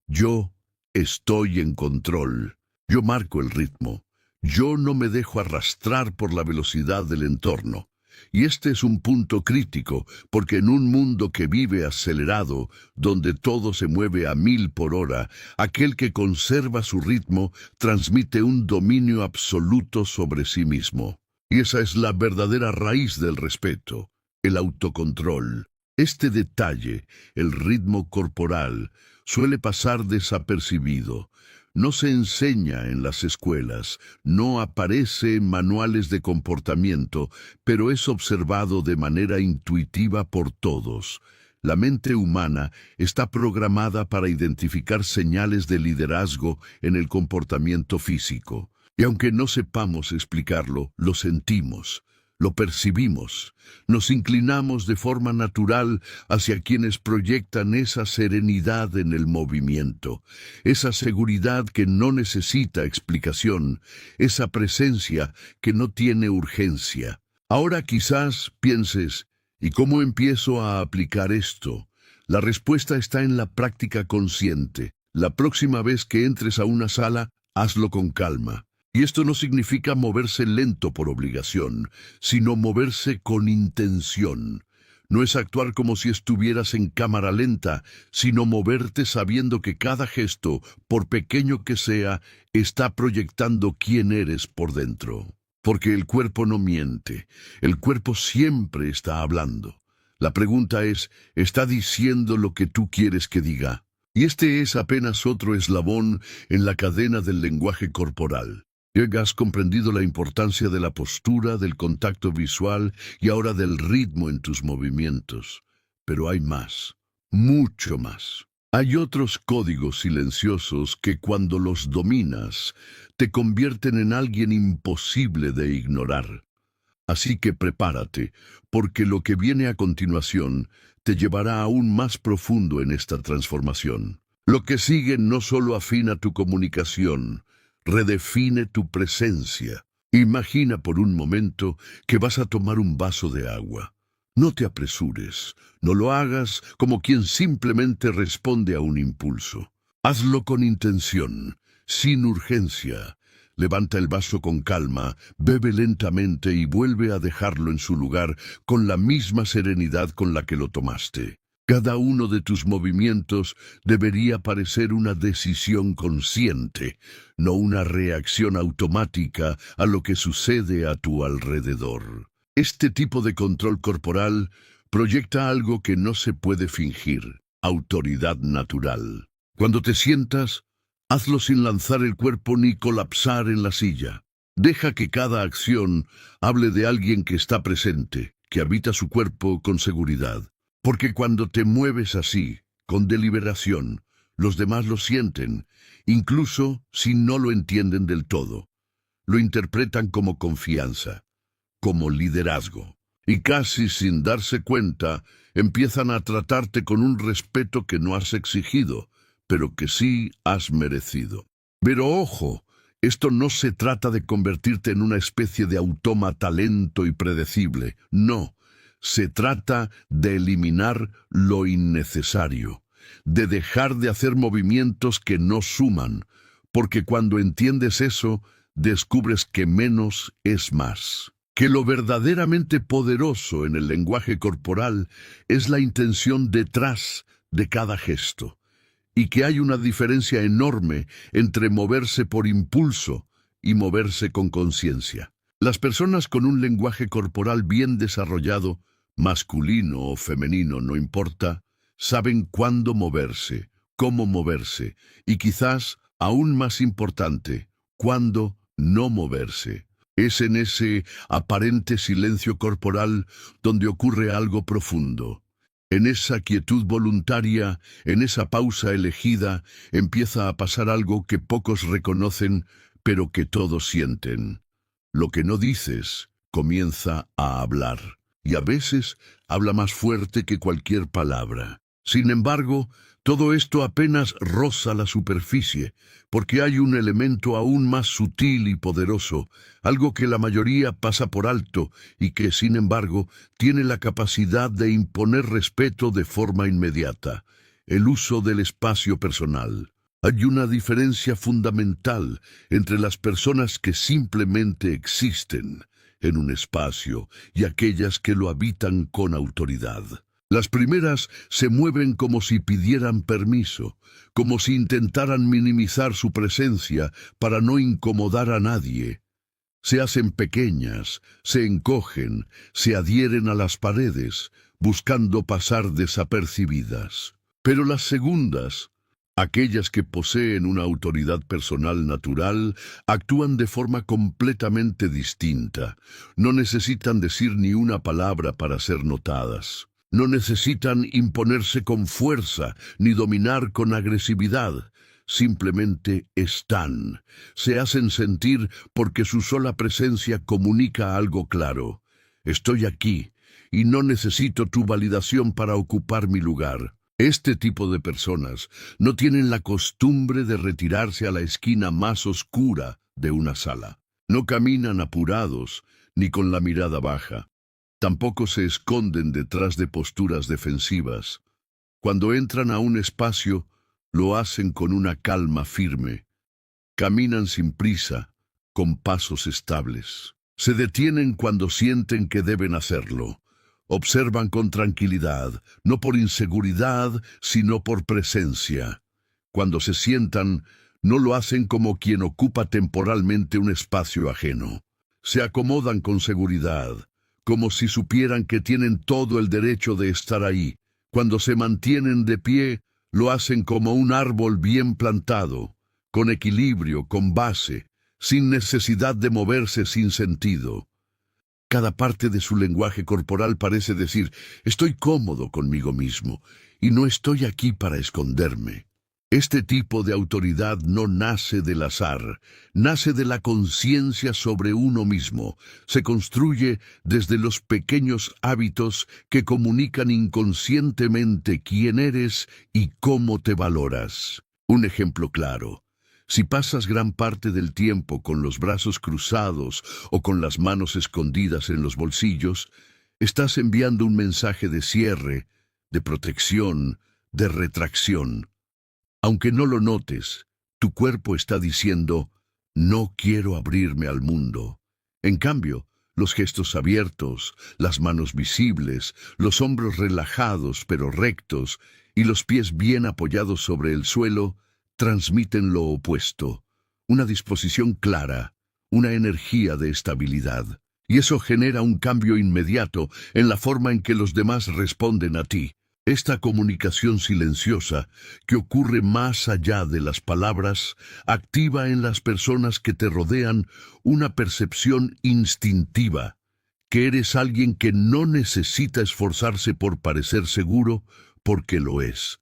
Yo estoy en control. Yo marco el ritmo. Yo no me dejo arrastrar por la velocidad del entorno. Y este es un punto crítico, porque en un mundo que vive acelerado, donde todo se mueve a 1000 por hora, aquel que conserva su ritmo transmite un dominio absoluto sobre sí mismo. Y esa es la verdadera raíz del respeto, el autocontrol. Este detalle, el ritmo corporal, suele pasar desapercibido. No se enseña en las escuelas, no aparece en manuales de comportamiento, pero es observado de manera intuitiva por todos. La mente humana está programada para identificar señales de liderazgo en el comportamiento físico. Y aunque no sepamos explicarlo, lo sentimos, lo percibimos. Nos inclinamos de forma natural hacia quienes proyectan esa serenidad en el movimiento, esa seguridad que no necesita explicación, esa presencia que no tiene urgencia. Ahora quizás pienses, ¿y cómo empiezo a aplicar esto? La respuesta está en la práctica consciente. La próxima vez que entres a una sala, hazlo con calma. Y esto no significa moverse lento por obligación, sino moverse con intención. No es actuar como si estuvieras en cámara lenta, sino moverte sabiendo que cada gesto, por pequeño que sea, está proyectando quién eres por dentro. Porque el cuerpo no miente, el cuerpo siempre está hablando. La pregunta es, ¿está diciendo lo que tú quieres que diga? Y este es apenas otro eslabón en la cadena del lenguaje corporal. Has comprendido la importancia de la postura, del contacto visual y ahora del ritmo en tus movimientos. Pero hay más, mucho más. Hay otros códigos silenciosos que cuando los dominas, te convierten en alguien imposible de ignorar. Así que prepárate, porque lo que viene a continuación te llevará aún más profundo en esta transformación. Lo que sigue no solo afina tu comunicación, redefine tu presencia. Imagina por un momento que vas a tomar un vaso de agua. No te apresures, no lo hagas como quien simplemente responde a un impulso. Hazlo con intención, sin urgencia. Levanta el vaso con calma, bebe lentamente y vuelve a dejarlo en su lugar con la misma serenidad con la que lo tomaste. Cada uno de tus movimientos debería parecer una decisión consciente, no una reacción automática a lo que sucede a tu alrededor. Este tipo de control corporal proyecta algo que no se puede fingir, autoridad natural. Cuando te sientas, hazlo sin lanzar el cuerpo ni colapsar en la silla. Deja que cada acción hable de alguien que está presente, que habita su cuerpo con seguridad. Porque cuando te mueves así, con deliberación, los demás lo sienten, incluso si no lo entienden del todo. Lo interpretan como confianza, como liderazgo. Y casi sin darse cuenta, empiezan a tratarte con un respeto que no has exigido, pero que sí has merecido. Pero ojo, esto no se trata de convertirte en una especie de autómata lento y predecible, no. Se trata de eliminar lo innecesario, de dejar de hacer movimientos que no suman, porque cuando entiendes eso, descubres que menos es más. Que lo verdaderamente poderoso en el lenguaje corporal es la intención detrás de cada gesto, y que hay una diferencia enorme entre moverse por impulso y moverse con conciencia. Las personas con un lenguaje corporal bien desarrollado, masculino o femenino, no importa, saben cuándo moverse, cómo moverse y quizás, aún más importante, cuándo no moverse. Es en ese aparente silencio corporal donde ocurre algo profundo. En esa quietud voluntaria, en esa pausa elegida, empieza a pasar algo que pocos reconocen, pero que todos sienten. Lo que no dices comienza a hablar, y a veces habla más fuerte que cualquier palabra. Sin embargo, todo esto apenas roza la superficie, porque hay un elemento aún más sutil y poderoso, algo que la mayoría pasa por alto y que, sin embargo, tiene la capacidad de imponer respeto de forma inmediata: el uso del espacio personal. Hay una diferencia fundamental entre las personas que simplemente existen en un espacio y aquellas que lo habitan con autoridad. Las primeras se mueven como si pidieran permiso, como si intentaran minimizar su presencia para no incomodar a nadie. Se hacen pequeñas, se encogen, se adhieren a las paredes, buscando pasar desapercibidas. Pero las segundas Aquellas que poseen una autoridad personal natural actúan de forma completamente distinta. No necesitan decir ni una palabra para ser notadas. No necesitan imponerse con fuerza ni dominar con agresividad. Simplemente están. Se hacen sentir porque su sola presencia comunica algo claro. Estoy aquí y no necesito tu validación para ocupar mi lugar. Este tipo de personas no tienen la costumbre de retirarse a la esquina más oscura de una sala. No caminan apurados ni con la mirada baja. Tampoco se esconden detrás de posturas defensivas. Cuando entran a un espacio, lo hacen con una calma firme. Caminan sin prisa, con pasos estables. Se detienen cuando sienten que deben hacerlo. Observan con tranquilidad, no por inseguridad, sino por presencia. Cuando se sientan, no lo hacen como quien ocupa temporalmente un espacio ajeno. Se acomodan con seguridad, como si supieran que tienen todo el derecho de estar ahí. Cuando se mantienen de pie, lo hacen como un árbol bien plantado, con equilibrio, con base, sin necesidad de moverse sin sentido. Cada parte de su lenguaje corporal parece decir, estoy cómodo conmigo mismo y no estoy aquí para esconderme. Este tipo de autoridad no nace del azar, nace de la conciencia sobre uno mismo. Se construye desde los pequeños hábitos que comunican inconscientemente quién eres y cómo te valoras. Un ejemplo claro. Si pasas gran parte del tiempo con los brazos cruzados o con las manos escondidas en los bolsillos, estás enviando un mensaje de cierre, de protección, de retracción. Aunque no lo notes, tu cuerpo está diciendo, no quiero abrirme al mundo. En cambio, los gestos abiertos, las manos visibles, los hombros relajados pero rectos y los pies bien apoyados sobre el suelo, transmiten lo opuesto, una disposición clara, una energía de estabilidad. Y eso genera un cambio inmediato en la forma en que los demás responden a ti. Esta comunicación silenciosa, que ocurre más allá de las palabras, activa en las personas que te rodean una percepción instintiva, que eres alguien que no necesita esforzarse por parecer seguro, porque lo es.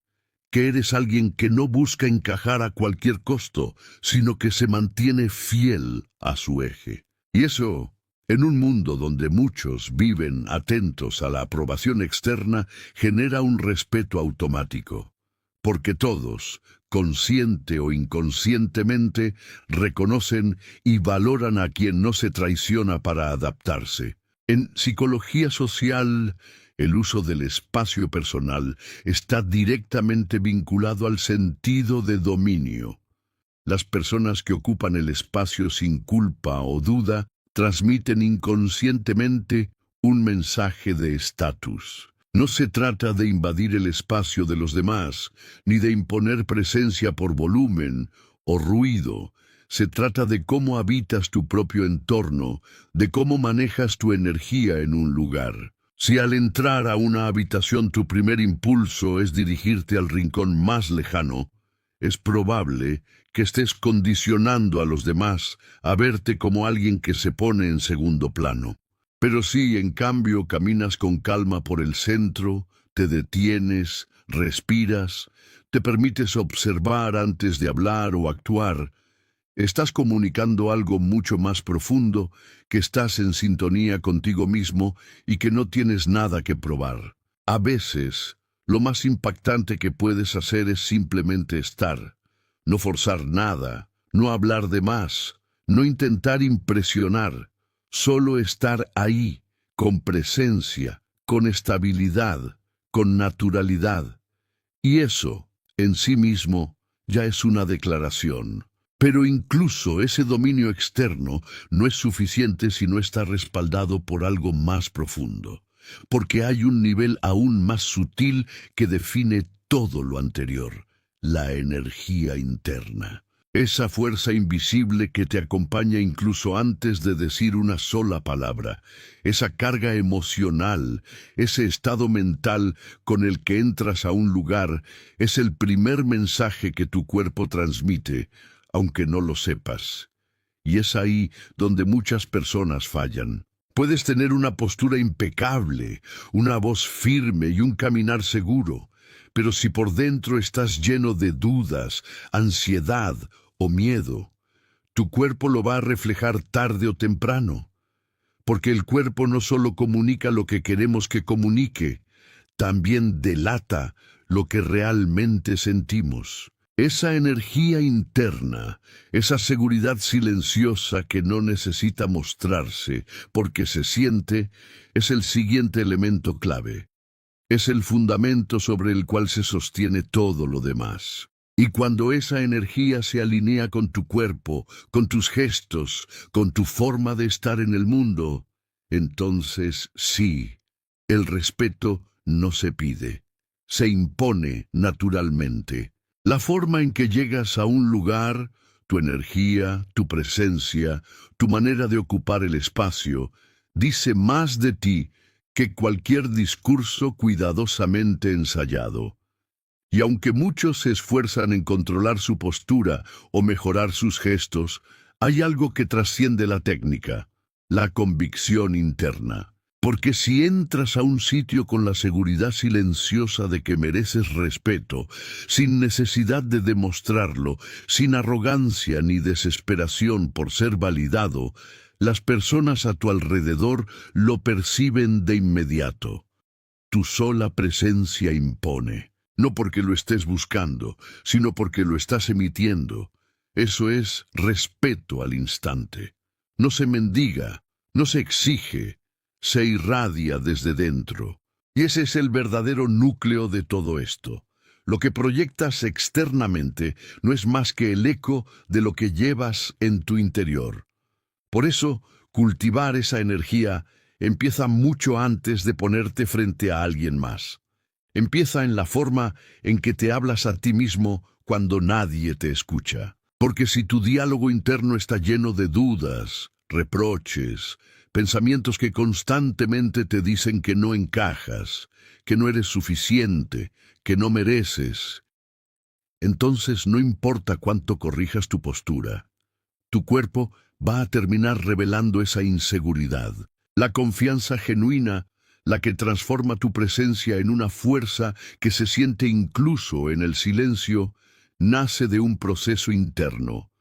Que eres alguien que no busca encajar a cualquier costo, sino que se mantiene fiel a su eje. Y eso, en un mundo donde muchos viven atentos a la aprobación externa, genera un respeto automático. Porque todos, consciente o inconscientemente, reconocen y valoran a quien no se traiciona para adaptarse. En psicología social, el uso del espacio personal está directamente vinculado al sentido de dominio. Las personas que ocupan el espacio sin culpa o duda transmiten inconscientemente un mensaje de estatus. No se trata de invadir el espacio de los demás, ni de imponer presencia por volumen o ruido. Se trata de cómo habitas tu propio entorno, de cómo manejas tu energía en un lugar. Si al entrar a una habitación tu primer impulso es dirigirte al rincón más lejano, es probable que estés condicionando a los demás a verte como alguien que se pone en segundo plano. Pero si, en cambio, caminas con calma por el centro, te detienes, respiras, te permites observar antes de hablar o actuar, estás comunicando algo mucho más profundo, que estás en sintonía contigo mismo y que no tienes nada que probar. A veces, lo más impactante que puedes hacer es simplemente estar. No forzar nada, no hablar de más, no intentar impresionar. Solo estar ahí, con presencia, con estabilidad, con naturalidad. Y eso, en sí mismo, ya es una declaración. Pero incluso ese dominio externo no es suficiente si no está respaldado por algo más profundo, porque hay un nivel aún más sutil que define todo lo anterior, la energía interna. Esa fuerza invisible que te acompaña incluso antes de decir una sola palabra, esa carga emocional, ese estado mental con el que entras a un lugar, es el primer mensaje que tu cuerpo transmite, aunque no lo sepas. Y es ahí donde muchas personas fallan. Puedes tener una postura impecable, una voz firme y un caminar seguro, pero si por dentro estás lleno de dudas, ansiedad o miedo, tu cuerpo lo va a reflejar tarde o temprano, porque el cuerpo no solo comunica lo que queremos que comunique, también delata lo que realmente sentimos. Esa energía interna, esa seguridad silenciosa que no necesita mostrarse porque se siente, es el siguiente elemento clave. Es el fundamento sobre el cual se sostiene todo lo demás. Y cuando esa energía se alinea con tu cuerpo, con tus gestos, con tu forma de estar en el mundo, entonces sí, el respeto no se pide, se impone naturalmente. La forma en que llegas a un lugar, tu energía, tu presencia, tu manera de ocupar el espacio, dice más de ti que cualquier discurso cuidadosamente ensayado. Y aunque muchos se esfuerzan en controlar su postura o mejorar sus gestos, hay algo que trasciende la técnica, la convicción interna. Porque si entras a un sitio con la seguridad silenciosa de que mereces respeto, sin necesidad de demostrarlo, sin arrogancia ni desesperación por ser validado, las personas a tu alrededor lo perciben de inmediato. Tu sola presencia impone, no porque lo estés buscando, sino porque lo estás emitiendo. Eso es respeto al instante. No se mendiga, no se exige, se irradia desde dentro. Y ese es el verdadero núcleo de todo esto. Lo que proyectas externamente no es más que el eco de lo que llevas en tu interior. Por eso, cultivar esa energía empieza mucho antes de ponerte frente a alguien más. Empieza en la forma en que te hablas a ti mismo cuando nadie te escucha. Porque si tu diálogo interno está lleno de dudas, reproches, pensamientos que constantemente te dicen que no encajas, que no eres suficiente, que no mereces, entonces no importa cuánto corrijas tu postura, tu cuerpo va a terminar revelando esa inseguridad. La confianza genuina, la que transforma tu presencia en una fuerza que se siente incluso en el silencio, nace de un proceso interno.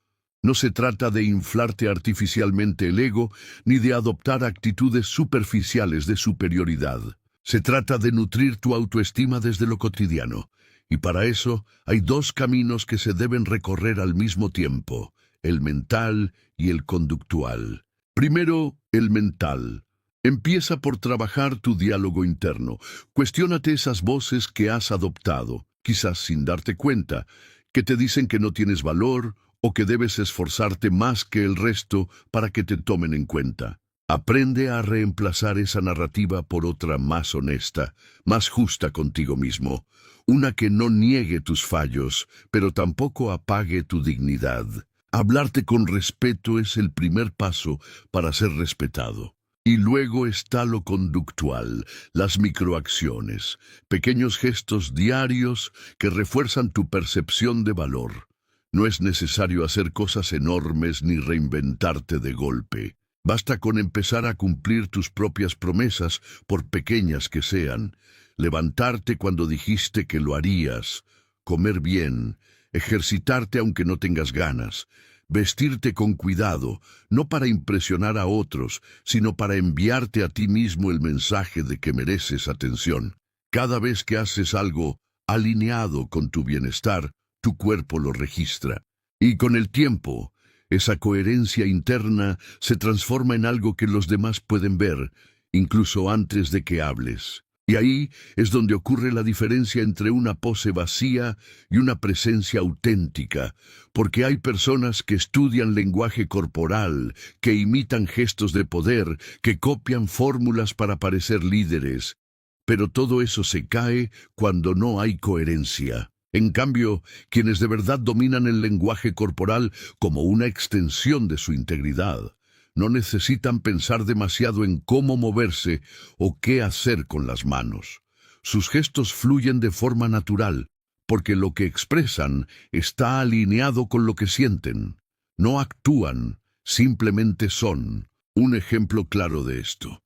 No se trata de inflarte artificialmente el ego, ni de adoptar actitudes superficiales de superioridad. Se trata de nutrir tu autoestima desde lo cotidiano. Y para eso hay dos caminos que se deben recorrer al mismo tiempo, el mental y el conductual. Primero, el mental. Empieza por trabajar tu diálogo interno. Cuestiónate esas voces que has adoptado, quizás sin darte cuenta, que te dicen que no tienes valor o que debes esforzarte más que el resto para que te tomen en cuenta. Aprende a reemplazar esa narrativa por otra más honesta, más justa contigo mismo, una que no niegue tus fallos, pero tampoco apague tu dignidad. Hablarte con respeto es el primer paso para ser respetado. Y luego está lo conductual, las microacciones, pequeños gestos diarios que refuerzan tu percepción de valor. No es necesario hacer cosas enormes ni reinventarte de golpe. Basta con empezar a cumplir tus propias promesas, por pequeñas que sean. Levantarte cuando dijiste que lo harías, comer bien, ejercitarte aunque no tengas ganas, vestirte con cuidado, no para impresionar a otros, sino para enviarte a ti mismo el mensaje de que mereces atención. Cada vez que haces algo alineado con tu bienestar, tu cuerpo lo registra. Y con el tiempo, esa coherencia interna se transforma en algo que los demás pueden ver, incluso antes de que hables. Y ahí es donde ocurre la diferencia entre una pose vacía y una presencia auténtica, porque hay personas que estudian lenguaje corporal, que imitan gestos de poder, que copian fórmulas para parecer líderes, pero todo eso se cae cuando no hay coherencia. En cambio, quienes de verdad dominan el lenguaje corporal como una extensión de su integridad, no necesitan pensar demasiado en cómo moverse o qué hacer con las manos. Sus gestos fluyen de forma natural, porque lo que expresan está alineado con lo que sienten. No actúan, simplemente son. Un ejemplo claro de esto.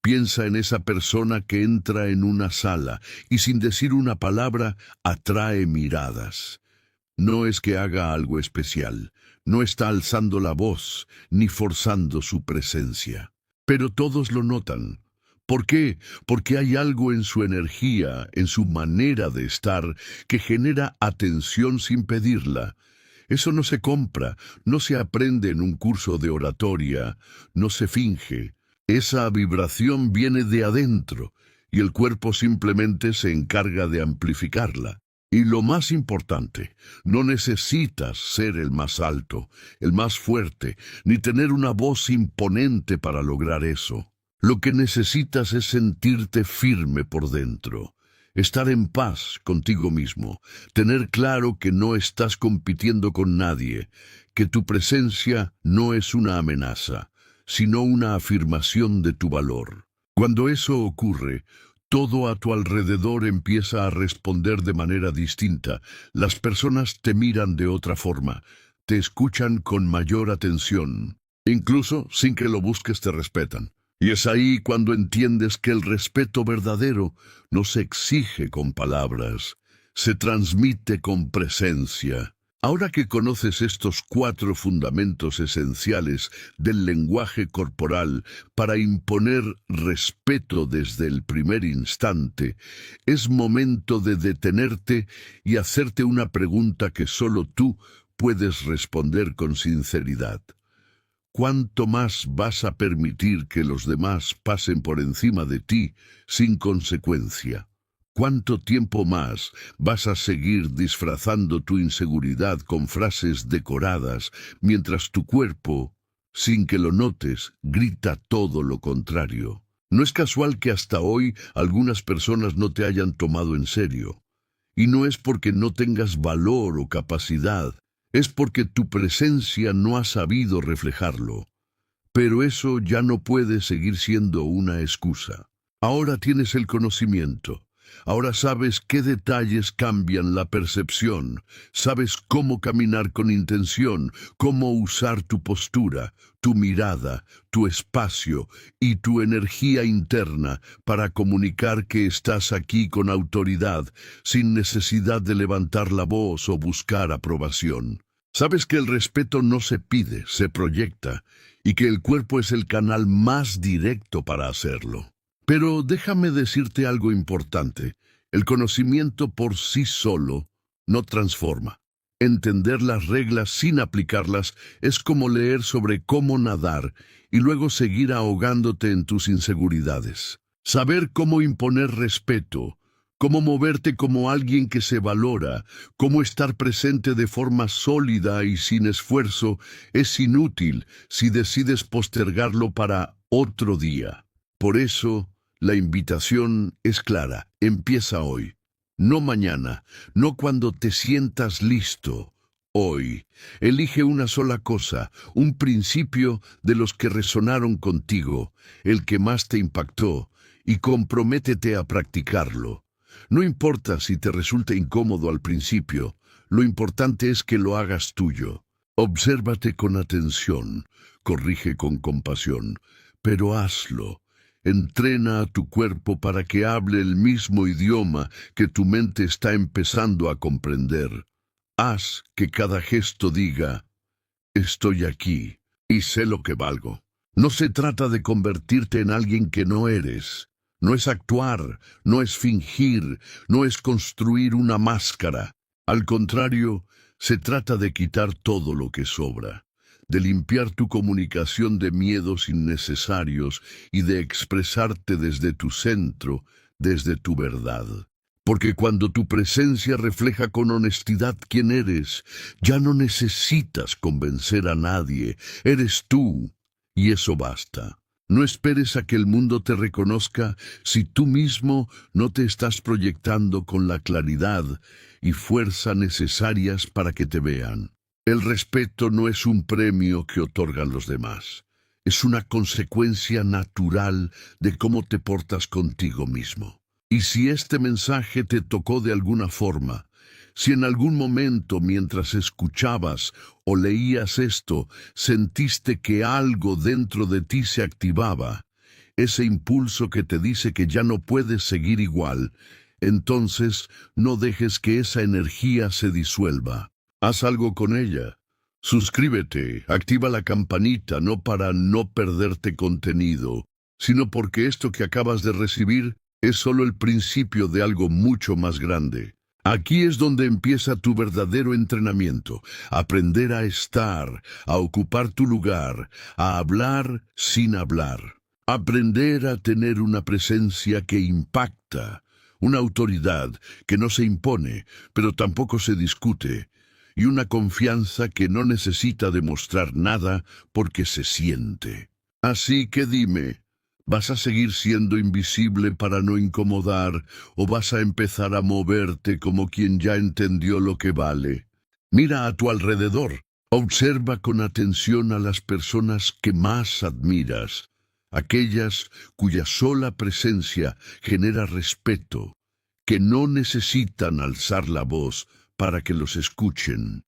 Piensa en esa persona que entra en una sala y sin decir una palabra atrae miradas. No es que haga algo especial, no está alzando la voz ni forzando su presencia. Pero todos lo notan. ¿Por qué? Porque hay algo en su energía, en su manera de estar, que genera atención sin pedirla. Eso no se compra, no se aprende en un curso de oratoria, no se finge. Esa vibración viene de adentro y el cuerpo simplemente se encarga de amplificarla. Y lo más importante, no necesitas ser el más alto, el más fuerte, ni tener una voz imponente para lograr eso. Lo que necesitas es sentirte firme por dentro, estar en paz contigo mismo, tener claro que no estás compitiendo con nadie, que tu presencia no es una amenaza, sino una afirmación de tu valor. Cuando eso ocurre, todo a tu alrededor empieza a responder de manera distinta. Las personas te miran de otra forma, te escuchan con mayor atención. Incluso sin que lo busques te respetan. Y es ahí cuando entiendes que el respeto verdadero no se exige con palabras, se transmite con presencia. Ahora que conoces estos 4 fundamentos esenciales del lenguaje corporal para imponer respeto desde el primer instante, es momento de detenerte y hacerte una pregunta que solo tú puedes responder con sinceridad. ¿Cuánto más vas a permitir que los demás pasen por encima de ti sin consecuencia? ¿Cuánto tiempo más vas a seguir disfrazando tu inseguridad con frases decoradas mientras tu cuerpo, sin que lo notes, grita todo lo contrario? No es casual que hasta hoy algunas personas no te hayan tomado en serio. Y no es porque no tengas valor o capacidad, es porque tu presencia no ha sabido reflejarlo. Pero eso ya no puede seguir siendo una excusa. Ahora tienes el conocimiento. Ahora sabes qué detalles cambian la percepción, sabes cómo caminar con intención, cómo usar tu postura, tu mirada, tu espacio y tu energía interna para comunicar que estás aquí con autoridad, sin necesidad de levantar la voz o buscar aprobación. Sabes que el respeto no se pide, se proyecta, y que el cuerpo es el canal más directo para hacerlo. Pero déjame decirte algo importante. El conocimiento por sí solo no transforma. Entender las reglas sin aplicarlas es como leer sobre cómo nadar y luego seguir ahogándote en tus inseguridades. Saber cómo imponer respeto, cómo moverte como alguien que se valora, cómo estar presente de forma sólida y sin esfuerzo, es inútil si decides postergarlo para otro día. Por eso, la invitación es clara, empieza hoy, no mañana, no cuando te sientas listo. Hoy, elige una sola cosa, un principio de los que resonaron contigo, el que más te impactó, y comprométete a practicarlo. No importa si te resulta incómodo al principio, lo importante es que lo hagas tuyo. Obsérvate con atención, corrige con compasión, pero hazlo. Entrena a tu cuerpo para que hable el mismo idioma que tu mente está empezando a comprender. Haz que cada gesto diga, estoy aquí y sé lo que valgo. No se trata de convertirte en alguien que no eres. No es actuar, no es fingir, no es construir una máscara. Al contrario, se trata de quitar todo lo que sobra, de limpiar tu comunicación de miedos innecesarios y de expresarte desde tu centro, desde tu verdad. Porque cuando tu presencia refleja con honestidad quién eres, ya no necesitas convencer a nadie, eres tú, y eso basta. No esperes a que el mundo te reconozca si tú mismo no te estás proyectando con la claridad y fuerza necesarias para que te vean. El respeto no es un premio que otorgan los demás. Es una consecuencia natural de cómo te portas contigo mismo. Y si este mensaje te tocó de alguna forma, si en algún momento mientras escuchabas o leías esto, sentiste que algo dentro de ti se activaba, ese impulso que te dice que ya no puedes seguir igual, entonces no dejes que esa energía se disuelva. Haz algo con ella. Suscríbete, activa la campanita, no para no perderte contenido, sino porque esto que acabas de recibir es solo el principio de algo mucho más grande. Aquí es donde empieza tu verdadero entrenamiento, aprender a estar, a ocupar tu lugar, a hablar sin hablar. Aprender a tener una presencia que impacta, una autoridad que no se impone, pero tampoco se discute, y una confianza que no necesita demostrar nada porque se siente. Así que dime, ¿vas a seguir siendo invisible para no incomodar o vas a empezar a moverte como quien ya entendió lo que vale? Mira a tu alrededor, observa con atención a las personas que más admiras, aquellas cuya sola presencia genera respeto, que no necesitan alzar la voz para que los escuchen,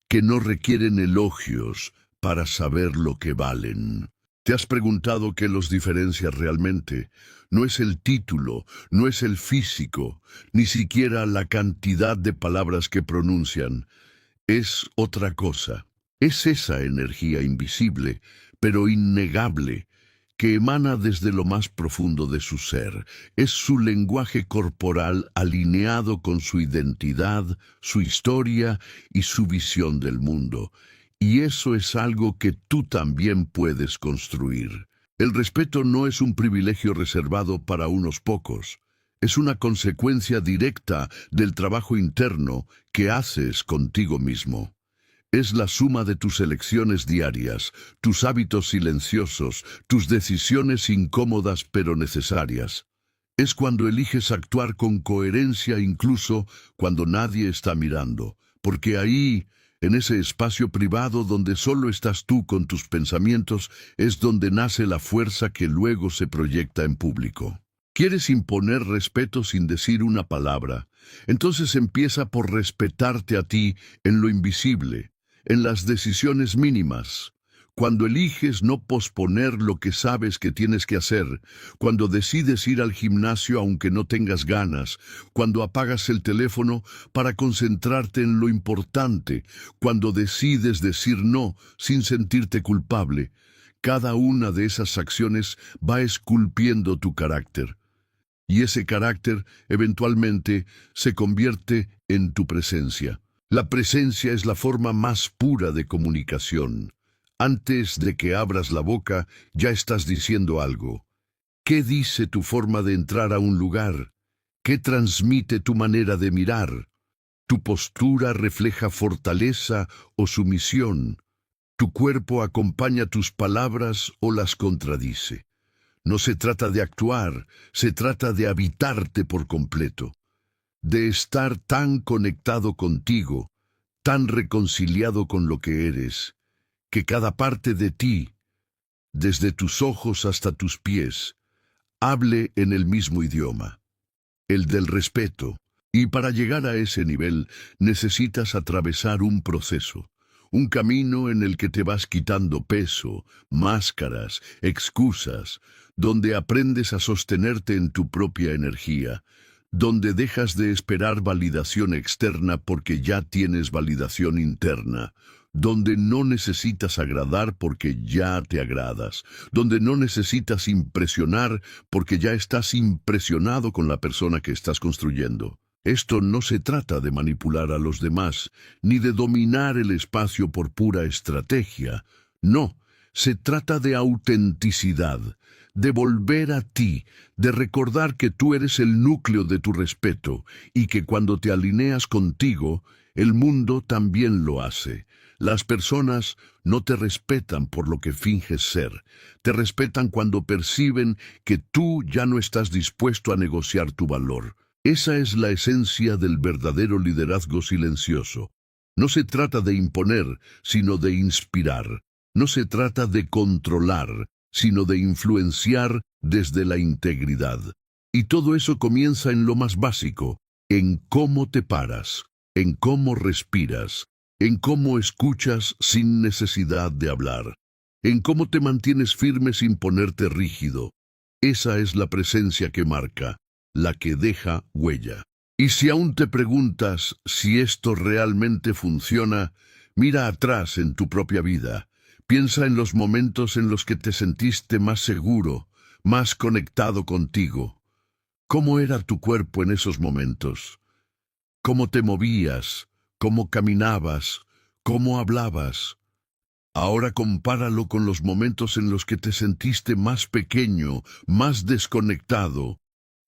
que no requieren elogios para saber lo que valen. ¿Te has preguntado qué los diferencia realmente? No es el título, no es el físico, ni siquiera la cantidad de palabras que pronuncian. Es otra cosa. Es esa energía invisible, pero innegable, que emana desde lo más profundo de su ser. Es su lenguaje corporal alineado con su identidad, su historia y su visión del mundo. Y eso es algo que tú también puedes construir. El respeto no es un privilegio reservado para unos pocos. Es una consecuencia directa del trabajo interno que haces contigo mismo. Es la suma de tus elecciones diarias, tus hábitos silenciosos, tus decisiones incómodas pero necesarias. Es cuando eliges actuar con coherencia incluso cuando nadie está mirando, porque ahí, en ese espacio privado donde solo estás tú con tus pensamientos, es donde nace la fuerza que luego se proyecta en público. ¿Quieres imponer respeto sin decir una palabra? Entonces empieza por respetarte a ti en lo invisible, en las decisiones mínimas. Cuando eliges no posponer lo que sabes que tienes que hacer, cuando decides ir al gimnasio aunque no tengas ganas, cuando apagas el teléfono para concentrarte en lo importante, cuando decides decir no sin sentirte culpable, cada una de esas acciones va esculpiendo tu carácter. Y ese carácter eventualmente se convierte en tu presencia. La presencia es la forma más pura de comunicación. Antes de que abras la boca, ya estás diciendo algo. ¿Qué dice tu forma de entrar a un lugar? ¿Qué transmite tu manera de mirar? ¿Tu postura refleja fortaleza o sumisión? ¿Tu cuerpo acompaña tus palabras o las contradice? No se trata de actuar, se trata de habitarte por completo, de estar tan conectado contigo, tan reconciliado con lo que eres, que cada parte de ti, desde tus ojos hasta tus pies, hable en el mismo idioma, el del respeto. Y para llegar a ese nivel necesitas atravesar un proceso, un camino en el que te vas quitando peso, máscaras, excusas, donde aprendes a sostenerte en tu propia energía, donde dejas de esperar validación externa porque ya tienes validación interna, donde no necesitas agradar porque ya te agradas, donde no necesitas impresionar porque ya estás impresionado con la persona que estás construyendo. Esto no se trata de manipular a los demás, ni de dominar el espacio por pura estrategia. No, se trata de autenticidad, de volver a ti, de recordar que tú eres el núcleo de tu respeto y que cuando te alineas contigo, el mundo también lo hace. Las personas no te respetan por lo que finges ser. Te respetan cuando perciben que tú ya no estás dispuesto a negociar tu valor. Esa es la esencia del verdadero liderazgo silencioso. No se trata de imponer, sino de inspirar. No se trata de controlar, sino de influenciar desde la integridad. Y todo eso comienza en lo más básico, en cómo te paras, en cómo respiras, en cómo escuchas sin necesidad de hablar, en cómo te mantienes firme sin ponerte rígido. Esa es la presencia que marca, la que deja huella. Y si aún te preguntas si esto realmente funciona, mira atrás en tu propia vida. Piensa en los momentos en los que te sentiste más seguro, más conectado contigo. ¿Cómo era tu cuerpo en esos momentos? ¿Cómo te movías? ¿Cómo caminabas? ¿Cómo hablabas? Ahora compáralo con los momentos en los que te sentiste más pequeño, más desconectado.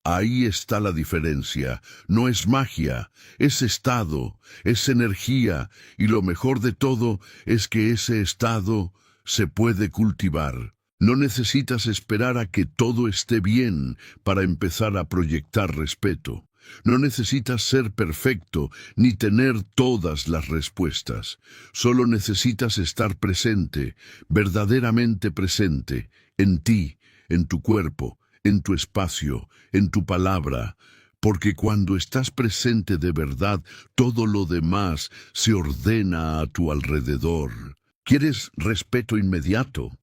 Ahí está la diferencia. No es magia, es estado, es energía, y lo mejor de todo es que ese estado se puede cultivar. No necesitas esperar a que todo esté bien para empezar a proyectar respeto. No necesitas ser perfecto ni tener todas las respuestas. Solo necesitas estar presente, verdaderamente presente, en ti, en tu cuerpo, en tu espacio, en tu palabra, porque cuando estás presente de verdad, todo lo demás se ordena a tu alrededor. ¿Quieres respeto inmediato?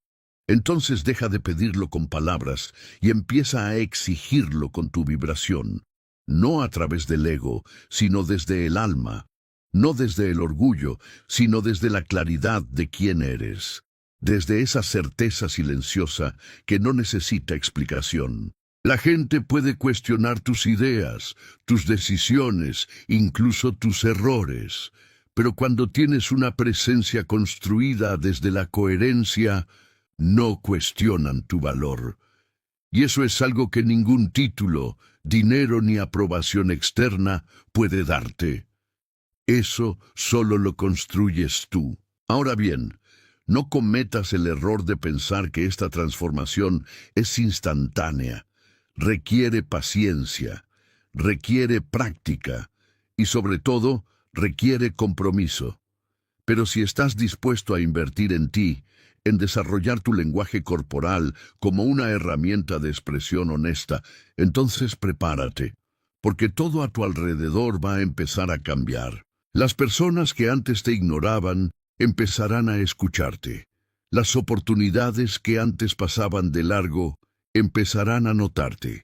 Entonces deja de pedirlo con palabras y empieza a exigirlo con tu vibración, no a través del ego, sino desde el alma, no desde el orgullo, sino desde la claridad de quién eres, desde esa certeza silenciosa que no necesita explicación. La gente puede cuestionar tus ideas, tus decisiones, incluso tus errores, pero cuando tienes una presencia construida desde la coherencia, no cuestionan tu valor. Y eso es algo que ningún título, dinero ni aprobación externa puede darte. Eso solo lo construyes tú. Ahora bien, no cometas el error de pensar que esta transformación es instantánea. Requiere paciencia, requiere práctica y sobre todo requiere compromiso. Pero si estás dispuesto a invertir en ti, en desarrollar tu lenguaje corporal como una herramienta de expresión honesta, entonces prepárate, porque todo a tu alrededor va a empezar a cambiar. Las personas que antes te ignoraban empezarán a escucharte. Las oportunidades que antes pasaban de largo empezarán a notarte.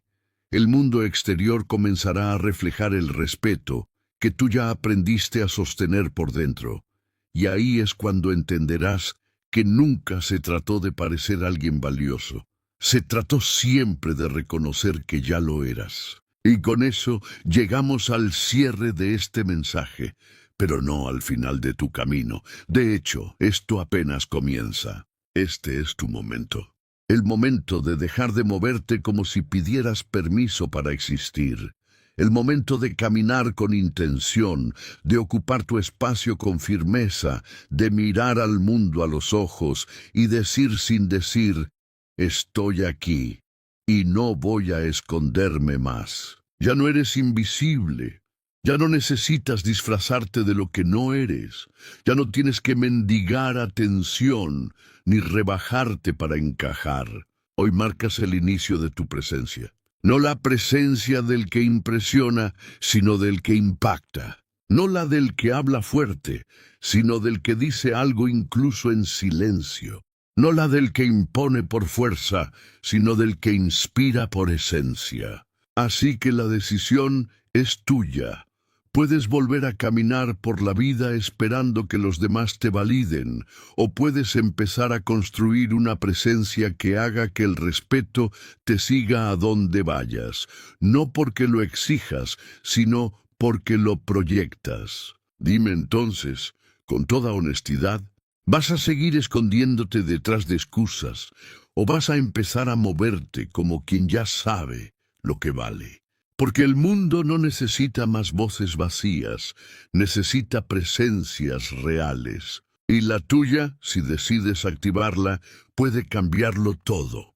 El mundo exterior comenzará a reflejar el respeto que tú ya aprendiste a sostener por dentro. Y ahí es cuando entenderás que nunca se trató de parecer alguien valioso. Se trató siempre de reconocer que ya lo eras. Y con eso llegamos al cierre de este mensaje, pero no al final de tu camino. De hecho, esto apenas comienza. Este es tu momento. El momento de dejar de moverte como si pidieras permiso para existir. El momento de caminar con intención, de ocupar tu espacio con firmeza, de mirar al mundo a los ojos y decir sin decir, estoy aquí y no voy a esconderme más. Ya no eres invisible. Ya no necesitas disfrazarte de lo que no eres. Ya no tienes que mendigar atención ni rebajarte para encajar. Hoy marcas el inicio de tu presencia. No la presencia del que impresiona, sino del que impacta. No la del que habla fuerte, sino del que dice algo incluso en silencio. No la del que impone por fuerza, sino del que inspira por esencia. Así que la decisión es tuya. Puedes volver a caminar por la vida esperando que los demás te validen, o puedes empezar a construir una presencia que haga que el respeto te siga a donde vayas, no porque lo exijas, sino porque lo proyectas. Dime entonces, con toda honestidad, ¿vas a seguir escondiéndote detrás de excusas, o vas a empezar a moverte como quien ya sabe lo que vale? Porque el mundo no necesita más voces vacías, necesita presencias reales. Y la tuya, si decides activarla, puede cambiarlo todo.